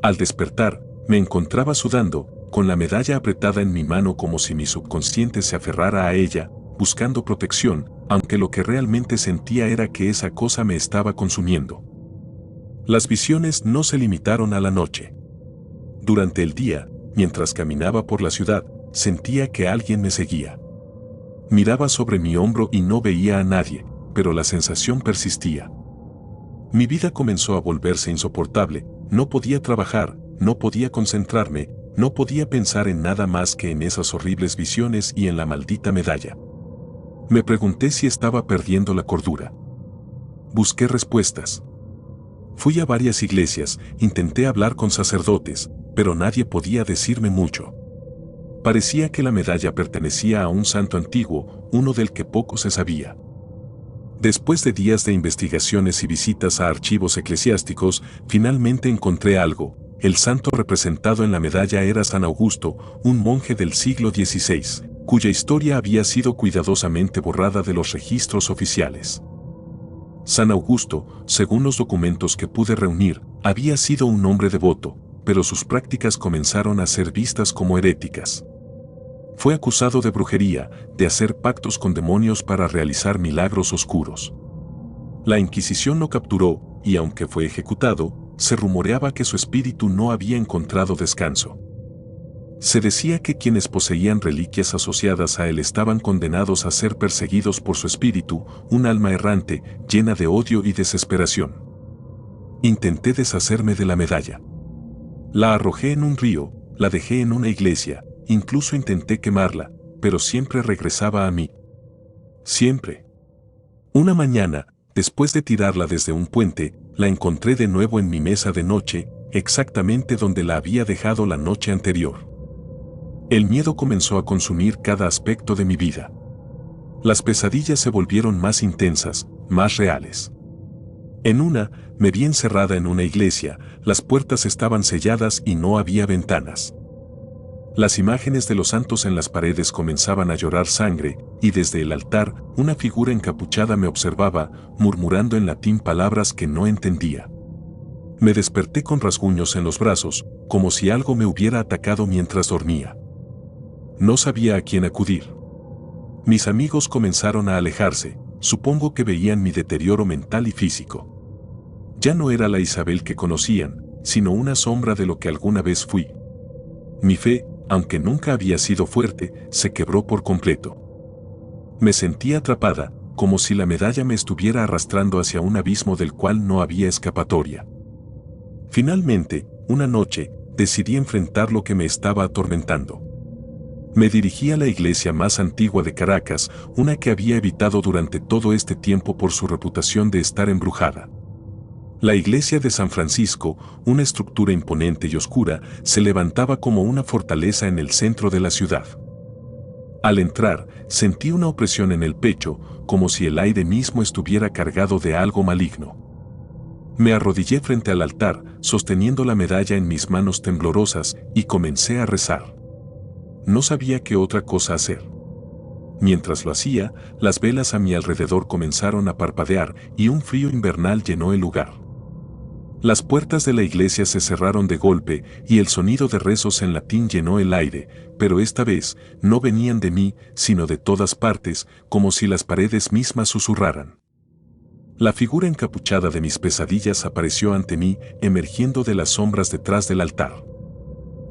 Al despertar, me encontraba sudando, con la medalla apretada en mi mano como si mi subconsciente se aferrara a ella, buscando protección, aunque lo que realmente sentía era que esa cosa me estaba consumiendo. Las visiones no se limitaron a la noche. Durante el día, mientras caminaba por la ciudad, sentía que alguien me seguía. Miraba sobre mi hombro y no veía a nadie, pero la sensación persistía. Mi vida comenzó a volverse insoportable, no podía trabajar, no podía concentrarme, no podía pensar en nada más que en esas horribles visiones y en la maldita medalla. Me pregunté si estaba perdiendo la cordura. Busqué respuestas. Fui a varias iglesias, intenté hablar con sacerdotes, pero nadie podía decirme mucho. Parecía que la medalla pertenecía a un santo antiguo, uno del que poco se sabía. Después de días de investigaciones y visitas a archivos eclesiásticos, finalmente encontré algo. El santo representado en la medalla era San Augusto, un monje del siglo XVI, cuya historia había sido cuidadosamente borrada de los registros oficiales. San Augusto, según los documentos que pude reunir, había sido un hombre devoto, pero sus prácticas comenzaron a ser vistas como heréticas. Fue acusado de brujería, de hacer pactos con demonios para realizar milagros oscuros. La Inquisición lo capturó, y aunque fue ejecutado, se rumoreaba que su espíritu no había encontrado descanso. Se decía que quienes poseían reliquias asociadas a él estaban condenados a ser perseguidos por su espíritu, un alma errante, llena de odio y desesperación. Intenté deshacerme de la medalla. La arrojé en un río, la dejé en una iglesia, incluso intenté quemarla, pero siempre regresaba a mí. Siempre. Una mañana, después de tirarla desde un puente, la encontré de nuevo en mi mesa de noche, exactamente donde la había dejado la noche anterior. El miedo comenzó a consumir cada aspecto de mi vida. Las pesadillas se volvieron más intensas, más reales. En una, me vi encerrada en una iglesia, las puertas estaban selladas y no había ventanas. Las imágenes de los santos en las paredes comenzaban a llorar sangre, y desde el altar, una figura encapuchada me observaba, murmurando en latín palabras que no entendía. Me desperté con rasguños en los brazos, como si algo me hubiera atacado mientras dormía. No sabía a quién acudir. Mis amigos comenzaron a alejarse, supongo que veían mi deterioro mental y físico. Ya no era la Isabel que conocían, sino una sombra de lo que alguna vez fui. Mi fe, aunque nunca había sido fuerte, se quebró por completo. Me sentía atrapada, como si la medalla me estuviera arrastrando hacia un abismo del cual no había escapatoria. Finalmente, una noche, decidí enfrentar lo que me estaba atormentando. Me dirigí a la iglesia más antigua de Caracas, una que había evitado durante todo este tiempo por su reputación de estar embrujada. La iglesia de San Francisco, una estructura imponente y oscura, se levantaba como una fortaleza en el centro de la ciudad. Al entrar, sentí una opresión en el pecho, como si el aire mismo estuviera cargado de algo maligno. Me arrodillé frente al altar, sosteniendo la medalla en mis manos temblorosas, y comencé a rezar. No sabía qué otra cosa hacer. Mientras lo hacía, las velas a mi alrededor comenzaron a parpadear y un frío invernal llenó el lugar. Las puertas de la iglesia se cerraron de golpe y el sonido de rezos en latín llenó el aire, pero esta vez no venían de mí, sino de todas partes, como si las paredes mismas susurraran. La figura encapuchada de mis pesadillas apareció ante mí, emergiendo de las sombras detrás del altar.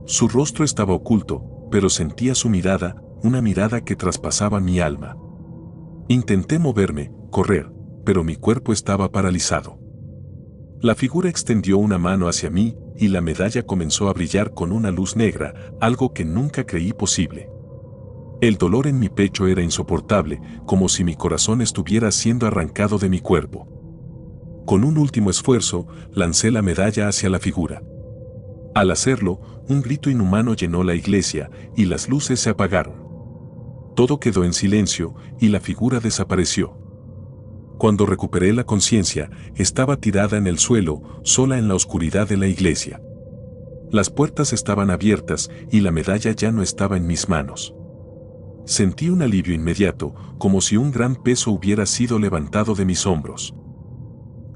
Su rostro estaba oculto, pero sentía su mirada, una mirada que traspasaba mi alma. Intenté moverme, correr, pero mi cuerpo estaba paralizado. La figura extendió una mano hacia mí y la medalla comenzó a brillar con una luz negra, algo que nunca creí posible. El dolor en mi pecho era insoportable, como si mi corazón estuviera siendo arrancado de mi cuerpo. Con un último esfuerzo, lancé la medalla hacia la figura. Al hacerlo, un grito inhumano llenó la iglesia y las luces se apagaron. Todo quedó en silencio y la figura desapareció. Cuando recuperé la conciencia, estaba tirada en el suelo, sola en la oscuridad de la iglesia. Las puertas estaban abiertas y la medalla ya no estaba en mis manos. Sentí un alivio inmediato, como si un gran peso hubiera sido levantado de mis hombros.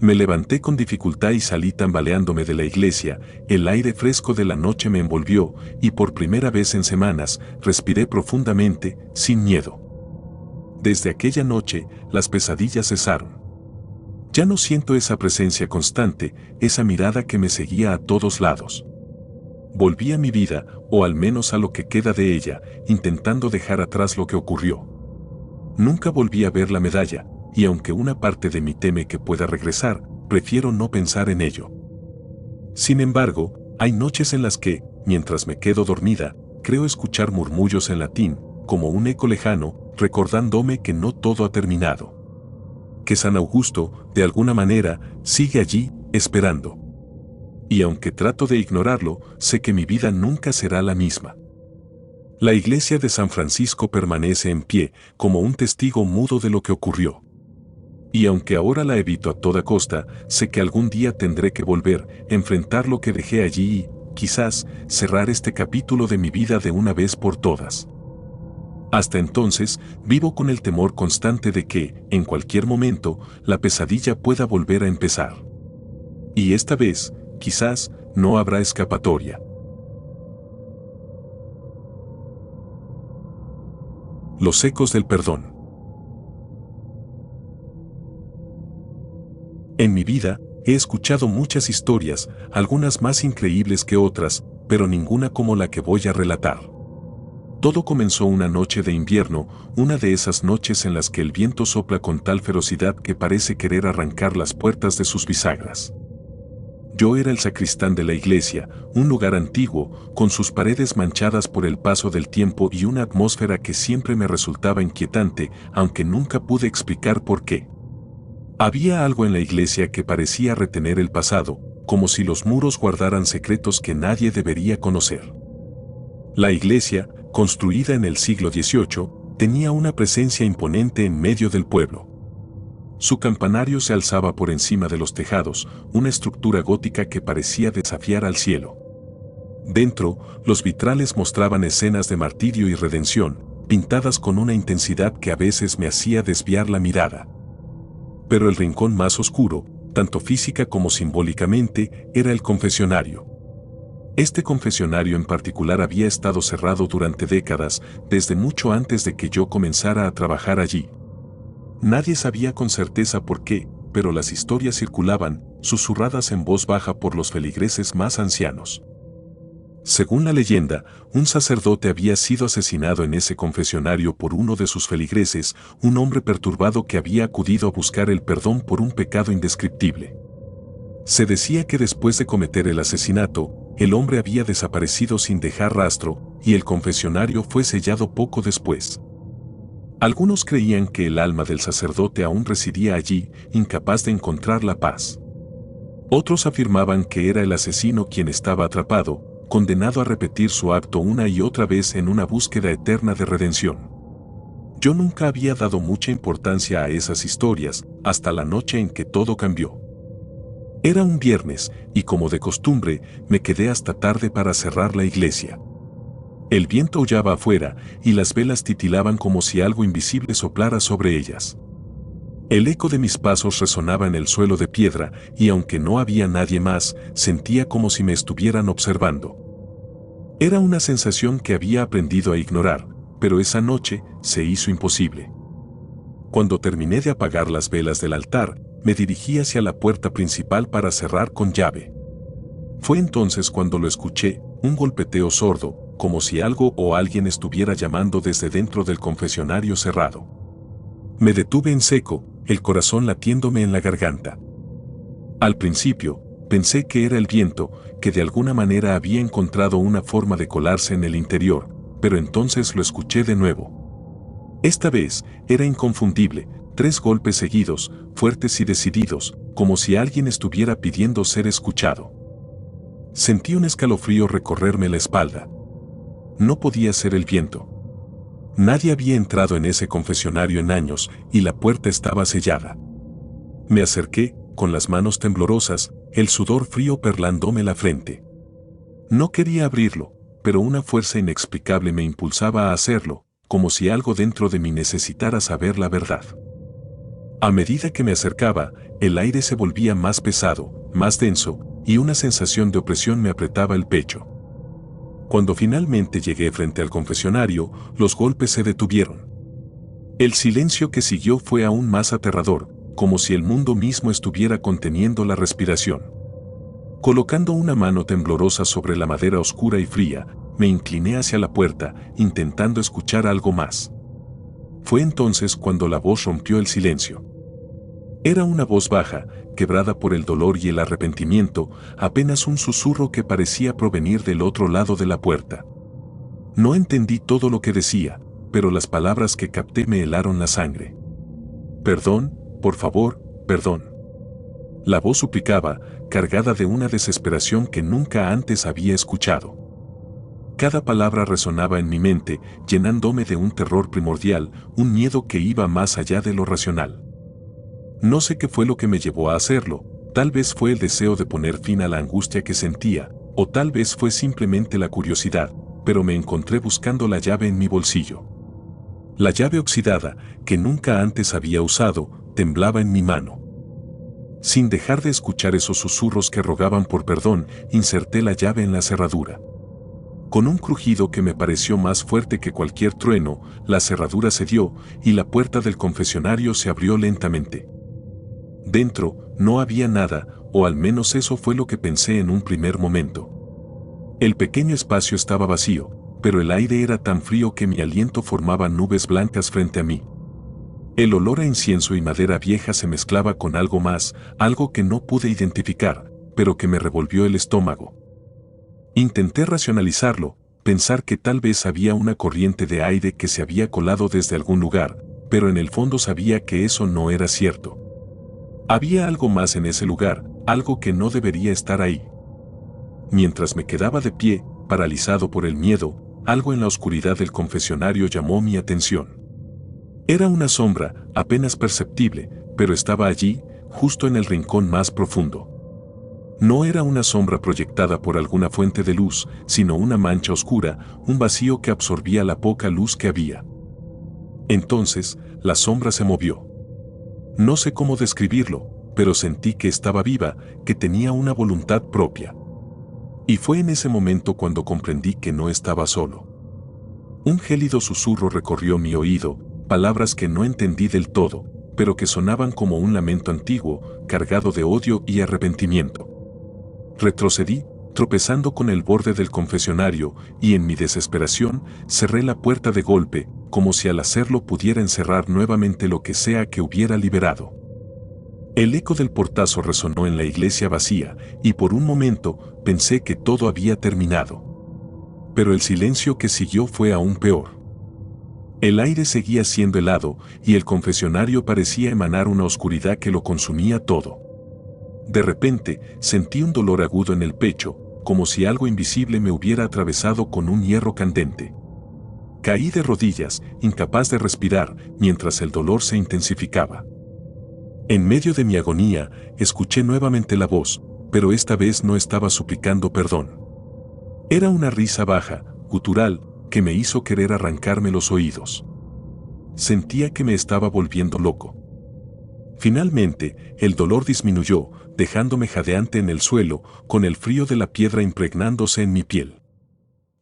Me levanté con dificultad y salí tambaleándome de la iglesia, el aire fresco de la noche me envolvió y por primera vez en semanas respiré profundamente, sin miedo. Desde aquella noche, las pesadillas cesaron. Ya no siento esa presencia constante, esa mirada que me seguía a todos lados. Volví a mi vida, o al menos a lo que queda de ella, intentando dejar atrás lo que ocurrió. Nunca volví a ver la medalla, y aunque una parte de mí teme que pueda regresar, prefiero no pensar en ello. Sin embargo, hay noches en las que, mientras me quedo dormida, creo escuchar murmullos en latín, como un eco lejano, recordándome que no todo ha terminado. Que San Augusto, de alguna manera, sigue allí, esperando. Y aunque trato de ignorarlo, sé que mi vida nunca será la misma. La iglesia de San Francisco permanece en pie, como un testigo mudo de lo que ocurrió. Y aunque ahora la evito a toda costa, sé que algún día tendré que volver, enfrentar lo que dejé allí y, quizás, cerrar este capítulo de mi vida de una vez por todas. Hasta entonces, vivo con el temor constante de que, en cualquier momento, la pesadilla pueda volver a empezar. Y esta vez, quizás, no habrá escapatoria. Los ecos del perdón. En mi vida, he escuchado muchas historias, algunas más increíbles que otras, pero ninguna como la que voy a relatar. Todo comenzó una noche de invierno, una de esas noches en las que el viento sopla con tal ferocidad que parece querer arrancar las puertas de sus bisagras. Yo era el sacristán de la iglesia, un lugar antiguo, con sus paredes manchadas por el paso del tiempo y una atmósfera que siempre me resultaba inquietante, aunque nunca pude explicar por qué. Había algo en la iglesia que parecía retener el pasado, como si los muros guardaran secretos que nadie debería conocer. La iglesia, construida en el siglo XVIII, tenía una presencia imponente en medio del pueblo. Su campanario se alzaba por encima de los tejados, una estructura gótica que parecía desafiar al cielo. Dentro, los vitrales mostraban escenas de martirio y redención, pintadas con una intensidad que a veces me hacía desviar la mirada. Pero el rincón más oscuro, tanto física como simbólicamente, era el confesionario. Este confesionario en particular había estado cerrado durante décadas, desde mucho antes de que yo comenzara a trabajar allí. Nadie sabía con certeza por qué, pero las historias circulaban, susurradas en voz baja por los feligreses más ancianos. Según la leyenda, un sacerdote había sido asesinado en ese confesionario por uno de sus feligreses, un hombre perturbado que había acudido a buscar el perdón por un pecado indescriptible. Se decía que después de cometer el asesinato, el hombre había desaparecido sin dejar rastro, y el confesionario fue sellado poco después. Algunos creían que el alma del sacerdote aún residía allí, incapaz de encontrar la paz. Otros afirmaban que era el asesino quien estaba atrapado, condenado a repetir su acto una y otra vez en una búsqueda eterna de redención. Yo nunca había dado mucha importancia a esas historias, hasta la noche en que todo cambió. Era un viernes, y como de costumbre, me quedé hasta tarde para cerrar la iglesia. El viento aullaba afuera, y las velas titilaban como si algo invisible soplara sobre ellas. El eco de mis pasos resonaba en el suelo de piedra, y aunque no había nadie más, sentía como si me estuvieran observando. Era una sensación que había aprendido a ignorar, pero esa noche se hizo imposible. Cuando terminé de apagar las velas del altar, me dirigí hacia la puerta principal para cerrar con llave. Fue entonces cuando lo escuché, un golpeteo sordo, como si algo o alguien estuviera llamando desde dentro del confesionario cerrado. Me detuve en seco, el corazón latiéndome en la garganta. Al principio, pensé que era el viento, que de alguna manera había encontrado una forma de colarse en el interior, pero entonces lo escuché de nuevo. Esta vez, era inconfundible, 3 golpes seguidos, fuertes y decididos, como si alguien estuviera pidiendo ser escuchado. Sentí un escalofrío recorrerme la espalda. No podía ser el viento. Nadie había entrado en ese confesionario en años, y la puerta estaba sellada. Me acerqué, con las manos temblorosas, el sudor frío perlándome la frente. No quería abrirlo, pero una fuerza inexplicable me impulsaba a hacerlo, como si algo dentro de mí necesitara saber la verdad. A medida que me acercaba, el aire se volvía más pesado, más denso, y una sensación de opresión me apretaba el pecho. Cuando finalmente llegué frente al confesionario, los golpes se detuvieron. El silencio que siguió fue aún más aterrador, como si el mundo mismo estuviera conteniendo la respiración. Colocando una mano temblorosa sobre la madera oscura y fría, me incliné hacia la puerta, intentando escuchar algo más. Fue entonces cuando la voz rompió el silencio. Era una voz baja, quebrada por el dolor y el arrepentimiento, apenas un susurro que parecía provenir del otro lado de la puerta. No entendí todo lo que decía, pero las palabras que capté me helaron la sangre. Perdón, por favor, perdón. La voz suplicaba, cargada de una desesperación que nunca antes había escuchado. Cada palabra resonaba en mi mente, llenándome de un terror primordial, un miedo que iba más allá de lo racional. No sé qué fue lo que me llevó a hacerlo, tal vez fue el deseo de poner fin a la angustia que sentía, o tal vez fue simplemente la curiosidad, pero me encontré buscando la llave en mi bolsillo. La llave oxidada, que nunca antes había usado, temblaba en mi mano. Sin dejar de escuchar esos susurros que rogaban por perdón, inserté la llave en la cerradura. Con un crujido que me pareció más fuerte que cualquier trueno, la cerradura cedió y la puerta del confesionario se abrió lentamente. Dentro, no había nada, o al menos eso fue lo que pensé en un primer momento. El pequeño espacio estaba vacío, pero el aire era tan frío que mi aliento formaba nubes blancas frente a mí. El olor a incienso y madera vieja se mezclaba con algo más, algo que no pude identificar, pero que me revolvió el estómago. Intenté racionalizarlo, pensar que tal vez había una corriente de aire que se había colado desde algún lugar, pero en el fondo sabía que eso no era cierto. Había algo más en ese lugar, algo que no debería estar ahí. Mientras me quedaba de pie, paralizado por el miedo, algo en la oscuridad del confesionario llamó mi atención. Era una sombra, apenas perceptible, pero estaba allí, justo en el rincón más profundo. No era una sombra proyectada por alguna fuente de luz, sino una mancha oscura, un vacío que absorbía la poca luz que había. Entonces, la sombra se movió. No sé cómo describirlo, pero sentí que estaba viva, que tenía una voluntad propia. Y fue en ese momento cuando comprendí que no estaba solo. Un gélido susurro recorrió mi oído, palabras que no entendí del todo, pero que sonaban como un lamento antiguo, cargado de odio y arrepentimiento. Retrocedí, tropezando con el borde del confesionario, y en mi desesperación, cerré la puerta de golpe, como si al hacerlo pudiera encerrar nuevamente lo que sea que hubiera liberado. El eco del portazo resonó en la iglesia vacía, y por un momento pensé que todo había terminado. Pero el silencio que siguió fue aún peor. El aire seguía siendo helado, y el confesionario parecía emanar una oscuridad que lo consumía todo. De repente, sentí un dolor agudo en el pecho, como si algo invisible me hubiera atravesado con un hierro candente. Caí de rodillas, incapaz de respirar, mientras el dolor se intensificaba. En medio de mi agonía, escuché nuevamente la voz, pero esta vez no estaba suplicando perdón. Era una risa baja, gutural, que me hizo querer arrancarme los oídos. Sentía que me estaba volviendo loco. Finalmente, el dolor disminuyó, dejándome jadeante en el suelo, con el frío de la piedra impregnándose en mi piel.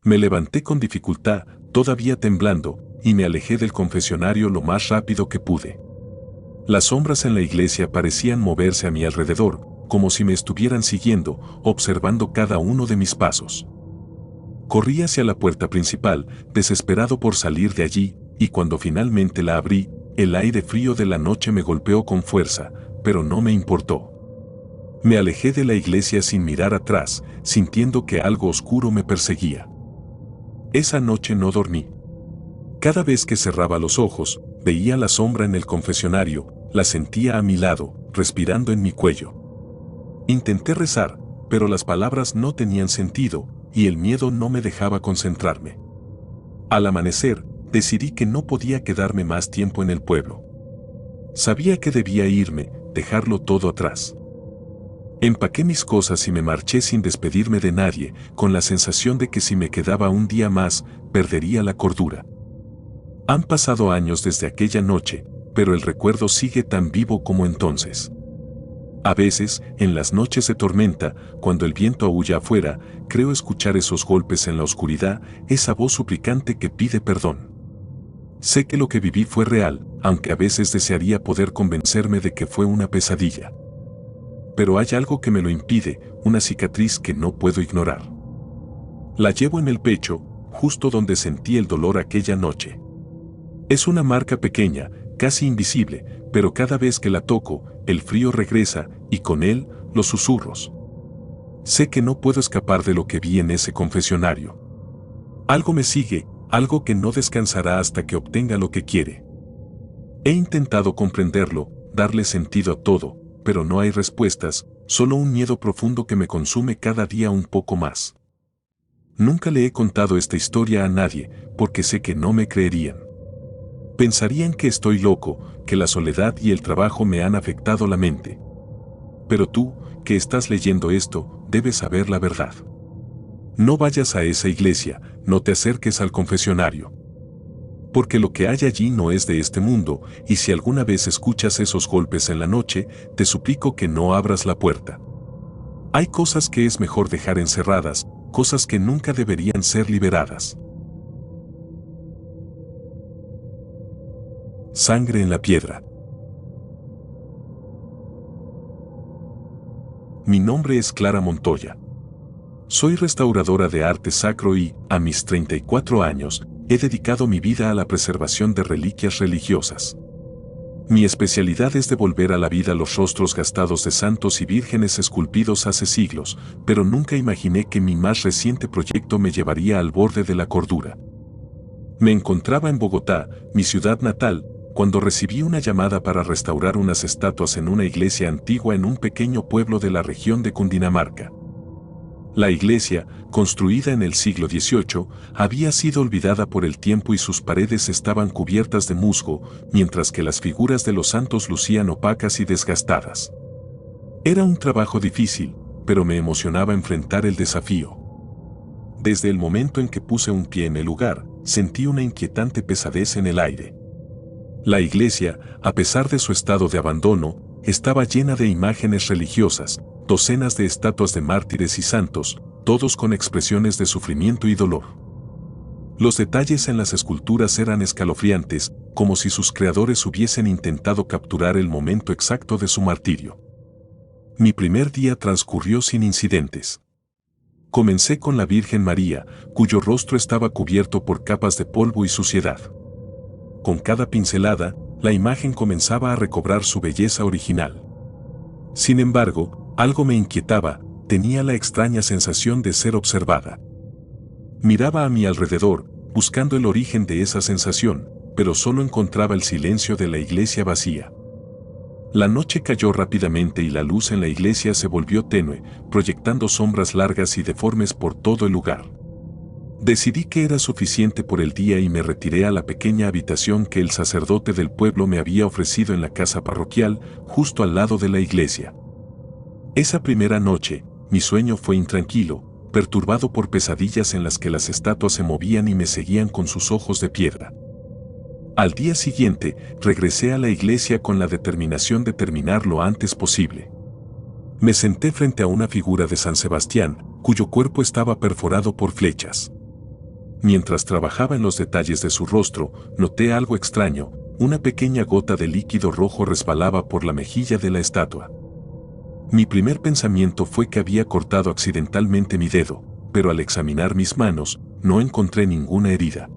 Me levanté con dificultad, todavía temblando, y me alejé del confesionario lo más rápido que pude. Las sombras en la iglesia parecían moverse a mi alrededor, como si me estuvieran siguiendo, observando cada uno de mis pasos. Corrí hacia la puerta principal, desesperado por salir de allí, y cuando finalmente la abrí, el aire frío de la noche me golpeó con fuerza, pero no me importó. Me alejé de la iglesia sin mirar atrás, sintiendo que algo oscuro me perseguía. Esa noche no dormí. Cada vez que cerraba los ojos, veía la sombra en el confesionario, la sentía a mi lado, respirando en mi cuello. Intenté rezar, pero las palabras no tenían sentido, y el miedo no me dejaba concentrarme. Al amanecer, decidí que no podía quedarme más tiempo en el pueblo. Sabía que debía irme, dejarlo todo atrás. Empaqué mis cosas y me marché sin despedirme de nadie, con la sensación de que si me quedaba un día más, perdería la cordura. Han pasado años desde aquella noche, pero el recuerdo sigue tan vivo como entonces. A veces, en las noches de tormenta, cuando el viento aúlla afuera, creo escuchar esos golpes en la oscuridad, esa voz suplicante que pide perdón. Sé que lo que viví fue real, aunque a veces desearía poder convencerme de que fue una pesadilla. Pero hay algo que me lo impide, una cicatriz que no puedo ignorar. La llevo en el pecho, justo donde sentí el dolor aquella noche. Es una marca pequeña, casi invisible, pero cada vez que la toco, el frío regresa, y con él, los susurros. Sé que no puedo escapar de lo que vi en ese confesionario. Algo me sigue, algo que no descansará hasta que obtenga lo que quiere. He intentado comprenderlo, darle sentido a todo, pero no hay respuestas, solo un miedo profundo que me consume cada día un poco más. Nunca le he contado esta historia a nadie, porque sé que no me creerían. Pensarían que estoy loco, que la soledad y el trabajo me han afectado la mente. Pero tú, que estás leyendo esto, debes saber la verdad. No vayas a esa iglesia, no te acerques al confesionario. Porque lo que hay allí no es de este mundo, y si alguna vez escuchas esos golpes en la noche, te suplico que no abras la puerta. Hay cosas que es mejor dejar encerradas, cosas que nunca deberían ser liberadas. Sangre en la piedra. Mi nombre es Clara Montoya. Soy restauradora de arte sacro y, a mis 34 años, he dedicado mi vida a la preservación de reliquias religiosas. Mi especialidad es devolver a la vida los rostros gastados de santos y vírgenes esculpidos hace siglos, pero nunca imaginé que mi más reciente proyecto me llevaría al borde de la cordura. Me encontraba en Bogotá, mi ciudad natal, cuando recibí una llamada para restaurar unas estatuas en una iglesia antigua en un pequeño pueblo de la región de Cundinamarca. La iglesia, construida en el siglo XVIII, había sido olvidada por el tiempo y sus paredes estaban cubiertas de musgo, mientras que las figuras de los santos lucían opacas y desgastadas. Era un trabajo difícil, pero me emocionaba enfrentar el desafío. Desde el momento en que puse un pie en el lugar, sentí una inquietante pesadez en el aire. La iglesia, a pesar de su estado de abandono, estaba llena de imágenes religiosas, docenas de estatuas de mártires y santos, todos con expresiones de sufrimiento y dolor. Los detalles en las esculturas eran escalofriantes, como si sus creadores hubiesen intentado capturar el momento exacto de su martirio. Mi primer día transcurrió sin incidentes. Comencé con la Virgen María, cuyo rostro estaba cubierto por capas de polvo y suciedad. Con cada pincelada, la imagen comenzaba a recobrar su belleza original. Sin embargo, algo me inquietaba, tenía la extraña sensación de ser observada. Miraba a mi alrededor, buscando el origen de esa sensación, pero solo encontraba el silencio de la iglesia vacía. La noche cayó rápidamente y la luz en la iglesia se volvió tenue, proyectando sombras largas y deformes por todo el lugar. Decidí que era suficiente por el día y me retiré a la pequeña habitación que el sacerdote del pueblo me había ofrecido en la casa parroquial, justo al lado de la iglesia. Esa primera noche, mi sueño fue intranquilo, perturbado por pesadillas en las que las estatuas se movían y me seguían con sus ojos de piedra. Al día siguiente, regresé a la iglesia con la determinación de terminar lo antes posible. Me senté frente a una figura de San Sebastián, cuyo cuerpo estaba perforado por flechas. Mientras trabajaba en los detalles de su rostro, noté algo extraño, una pequeña gota de líquido rojo resbalaba por la mejilla de la estatua. Mi primer pensamiento fue que había cortado accidentalmente mi dedo, pero al examinar mis manos, no encontré ninguna herida.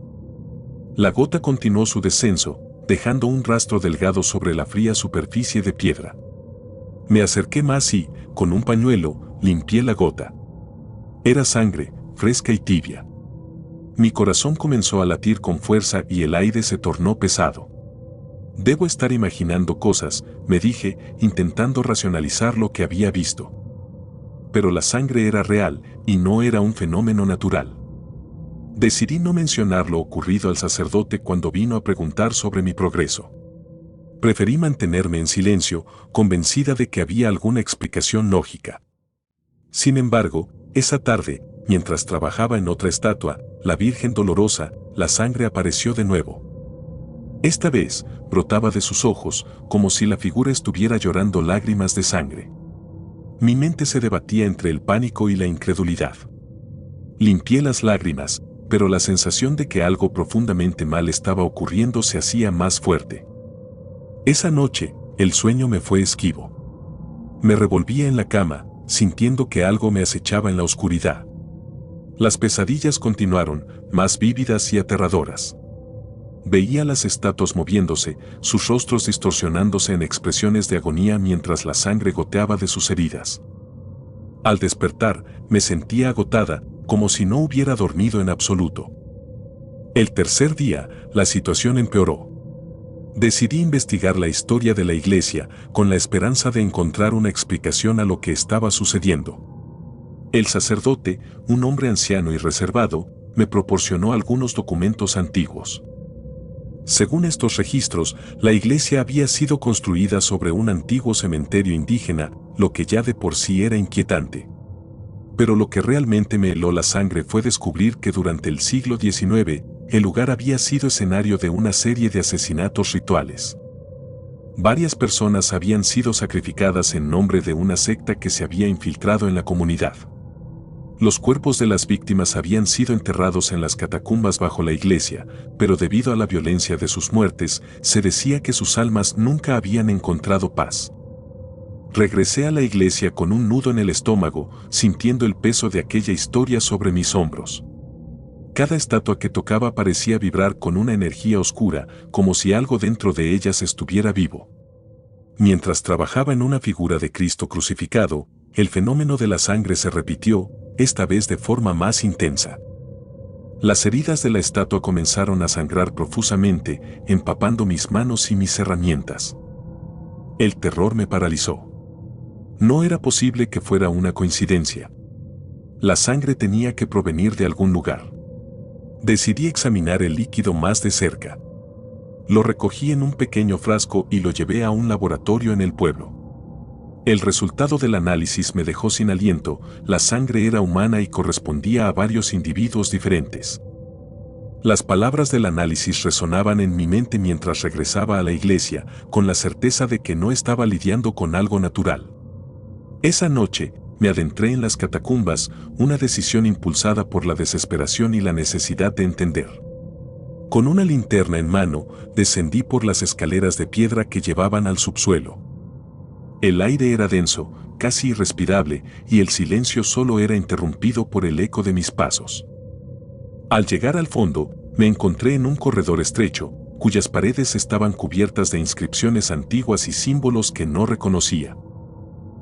La gota continuó su descenso, dejando un rastro delgado sobre la fría superficie de piedra. Me acerqué más y, con un pañuelo, limpié la gota. Era sangre, fresca y tibia. Mi corazón comenzó a latir con fuerza y el aire se tornó pesado. Debo estar imaginando cosas, me dije, intentando racionalizar lo que había visto. Pero la sangre era real y no era un fenómeno natural. Decidí no mencionar lo ocurrido al sacerdote cuando vino a preguntar sobre mi progreso. Preferí mantenerme en silencio, convencida de que había alguna explicación lógica. Sin embargo, esa tarde, mientras trabajaba en otra estatua, la Virgen Dolorosa, la sangre apareció de nuevo. Esta vez, brotaba de sus ojos, como si la figura estuviera llorando lágrimas de sangre. Mi mente se debatía entre el pánico y la incredulidad. Limpié las lágrimas, pero la sensación de que algo profundamente mal estaba ocurriendo se hacía más fuerte. Esa noche, el sueño me fue esquivo. Me revolvía en la cama, sintiendo que algo me acechaba en la oscuridad. Las pesadillas continuaron, más vívidas y aterradoras. Veía las estatuas moviéndose, sus rostros distorsionándose en expresiones de agonía mientras la sangre goteaba de sus heridas. Al despertar, me sentía agotada, como si no hubiera dormido en absoluto. El tercer día, la situación empeoró. Decidí investigar la historia de la iglesia, con la esperanza de encontrar una explicación a lo que estaba sucediendo. El sacerdote, un hombre anciano y reservado, me proporcionó algunos documentos antiguos. Según estos registros, la iglesia había sido construida sobre un antiguo cementerio indígena, lo que ya de por sí era inquietante. Pero lo que realmente me heló la sangre fue descubrir que durante el siglo XIX, el lugar había sido escenario de una serie de asesinatos rituales. Varias personas habían sido sacrificadas en nombre de una secta que se había infiltrado en la comunidad. Los cuerpos de las víctimas habían sido enterrados en las catacumbas bajo la iglesia, pero debido a la violencia de sus muertes, se decía que sus almas nunca habían encontrado paz. Regresé a la iglesia con un nudo en el estómago, sintiendo el peso de aquella historia sobre mis hombros. Cada estatua que tocaba parecía vibrar con una energía oscura, como si algo dentro de ellas estuviera vivo. Mientras trabajaba en una figura de Cristo crucificado, el fenómeno de la sangre se repitió, esta vez de forma más intensa. Las heridas de la estatua comenzaron a sangrar profusamente, empapando mis manos y mis herramientas. El terror me paralizó. No era posible que fuera una coincidencia. La sangre tenía que provenir de algún lugar. Decidí examinar el líquido más de cerca. Lo recogí en un pequeño frasco y lo llevé a un laboratorio en el pueblo. El resultado del análisis me dejó sin aliento, la sangre era humana y correspondía a varios individuos diferentes. Las palabras del análisis resonaban en mi mente mientras regresaba a la iglesia, con la certeza de que no estaba lidiando con algo natural. Esa noche, me adentré en las catacumbas, una decisión impulsada por la desesperación y la necesidad de entender. Con una linterna en mano, descendí por las escaleras de piedra que llevaban al subsuelo. El aire era denso, casi irrespirable, y el silencio solo era interrumpido por el eco de mis pasos. Al llegar al fondo, me encontré en un corredor estrecho, cuyas paredes estaban cubiertas de inscripciones antiguas y símbolos que no reconocía.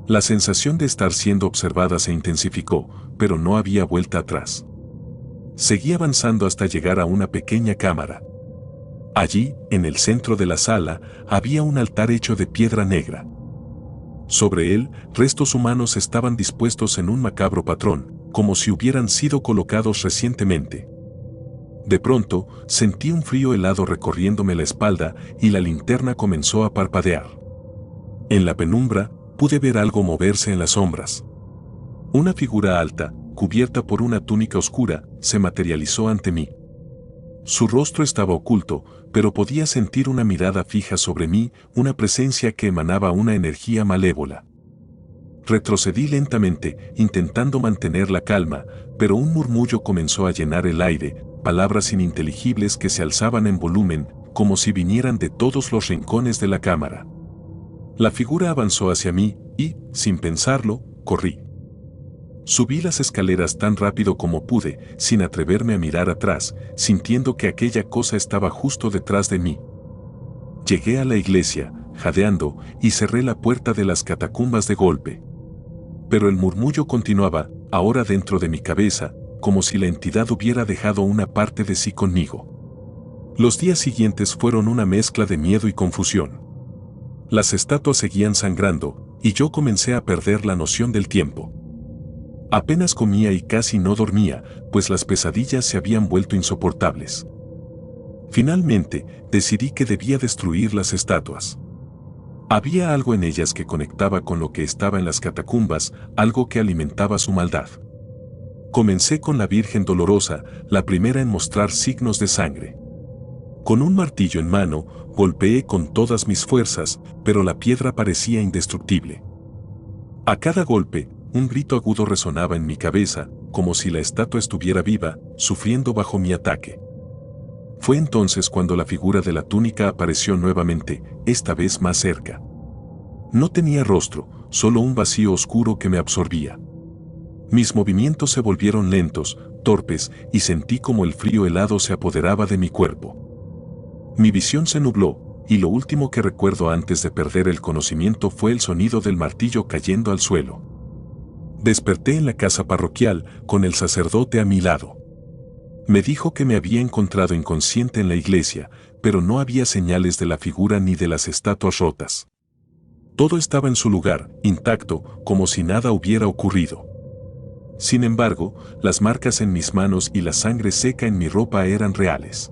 La sensación de estar siendo observada se intensificó, pero no había vuelta atrás. Seguí avanzando hasta llegar a una pequeña cámara. Allí, en el centro de la sala, había un altar hecho de piedra negra. Sobre él, restos humanos estaban dispuestos en un macabro patrón, como si hubieran sido colocados recientemente. De pronto, sentí un frío helado recorriéndome la espalda y la linterna comenzó a parpadear. En la penumbra, pude ver algo moverse en las sombras. Una figura alta, cubierta por una túnica oscura, se materializó ante mí. Su rostro estaba oculto, pero podía sentir una mirada fija sobre mí, una presencia que emanaba una energía malévola. Retrocedí lentamente, intentando mantener la calma, pero un murmullo comenzó a llenar el aire, palabras ininteligibles que se alzaban en volumen, como si vinieran de todos los rincones de la cámara. La figura avanzó hacia mí y, sin pensarlo, corrí. Subí las escaleras tan rápido como pude, sin atreverme a mirar atrás, sintiendo que aquella cosa estaba justo detrás de mí. Llegué a la iglesia, jadeando, y cerré la puerta de las catacumbas de golpe. Pero el murmullo continuaba, ahora dentro de mi cabeza, como si la entidad hubiera dejado una parte de sí conmigo. Los días siguientes fueron una mezcla de miedo y confusión. Las estatuas seguían sangrando, y yo comencé a perder la noción del tiempo. Apenas comía y casi no dormía, pues las pesadillas se habían vuelto insoportables. Finalmente, decidí que debía destruir las estatuas. Había algo en ellas que conectaba con lo que estaba en las catacumbas, algo que alimentaba su maldad. Comencé con la Virgen Dolorosa, la primera en mostrar signos de sangre. Con un martillo en mano, golpeé con todas mis fuerzas, pero la piedra parecía indestructible. A cada golpe, un grito agudo resonaba en mi cabeza, como si la estatua estuviera viva, sufriendo bajo mi ataque. Fue entonces cuando la figura de la túnica apareció nuevamente, esta vez más cerca. No tenía rostro, solo un vacío oscuro que me absorbía. Mis movimientos se volvieron lentos, torpes, y sentí como el frío helado se apoderaba de mi cuerpo. Mi visión se nubló, y lo último que recuerdo antes de perder el conocimiento fue el sonido del martillo cayendo al suelo. Desperté en la casa parroquial, con el sacerdote a mi lado. Me dijo que me había encontrado inconsciente en la iglesia, pero no había señales de la figura ni de las estatuas rotas. Todo estaba en su lugar, intacto, como si nada hubiera ocurrido. Sin embargo, las marcas en mis manos y la sangre seca en mi ropa eran reales.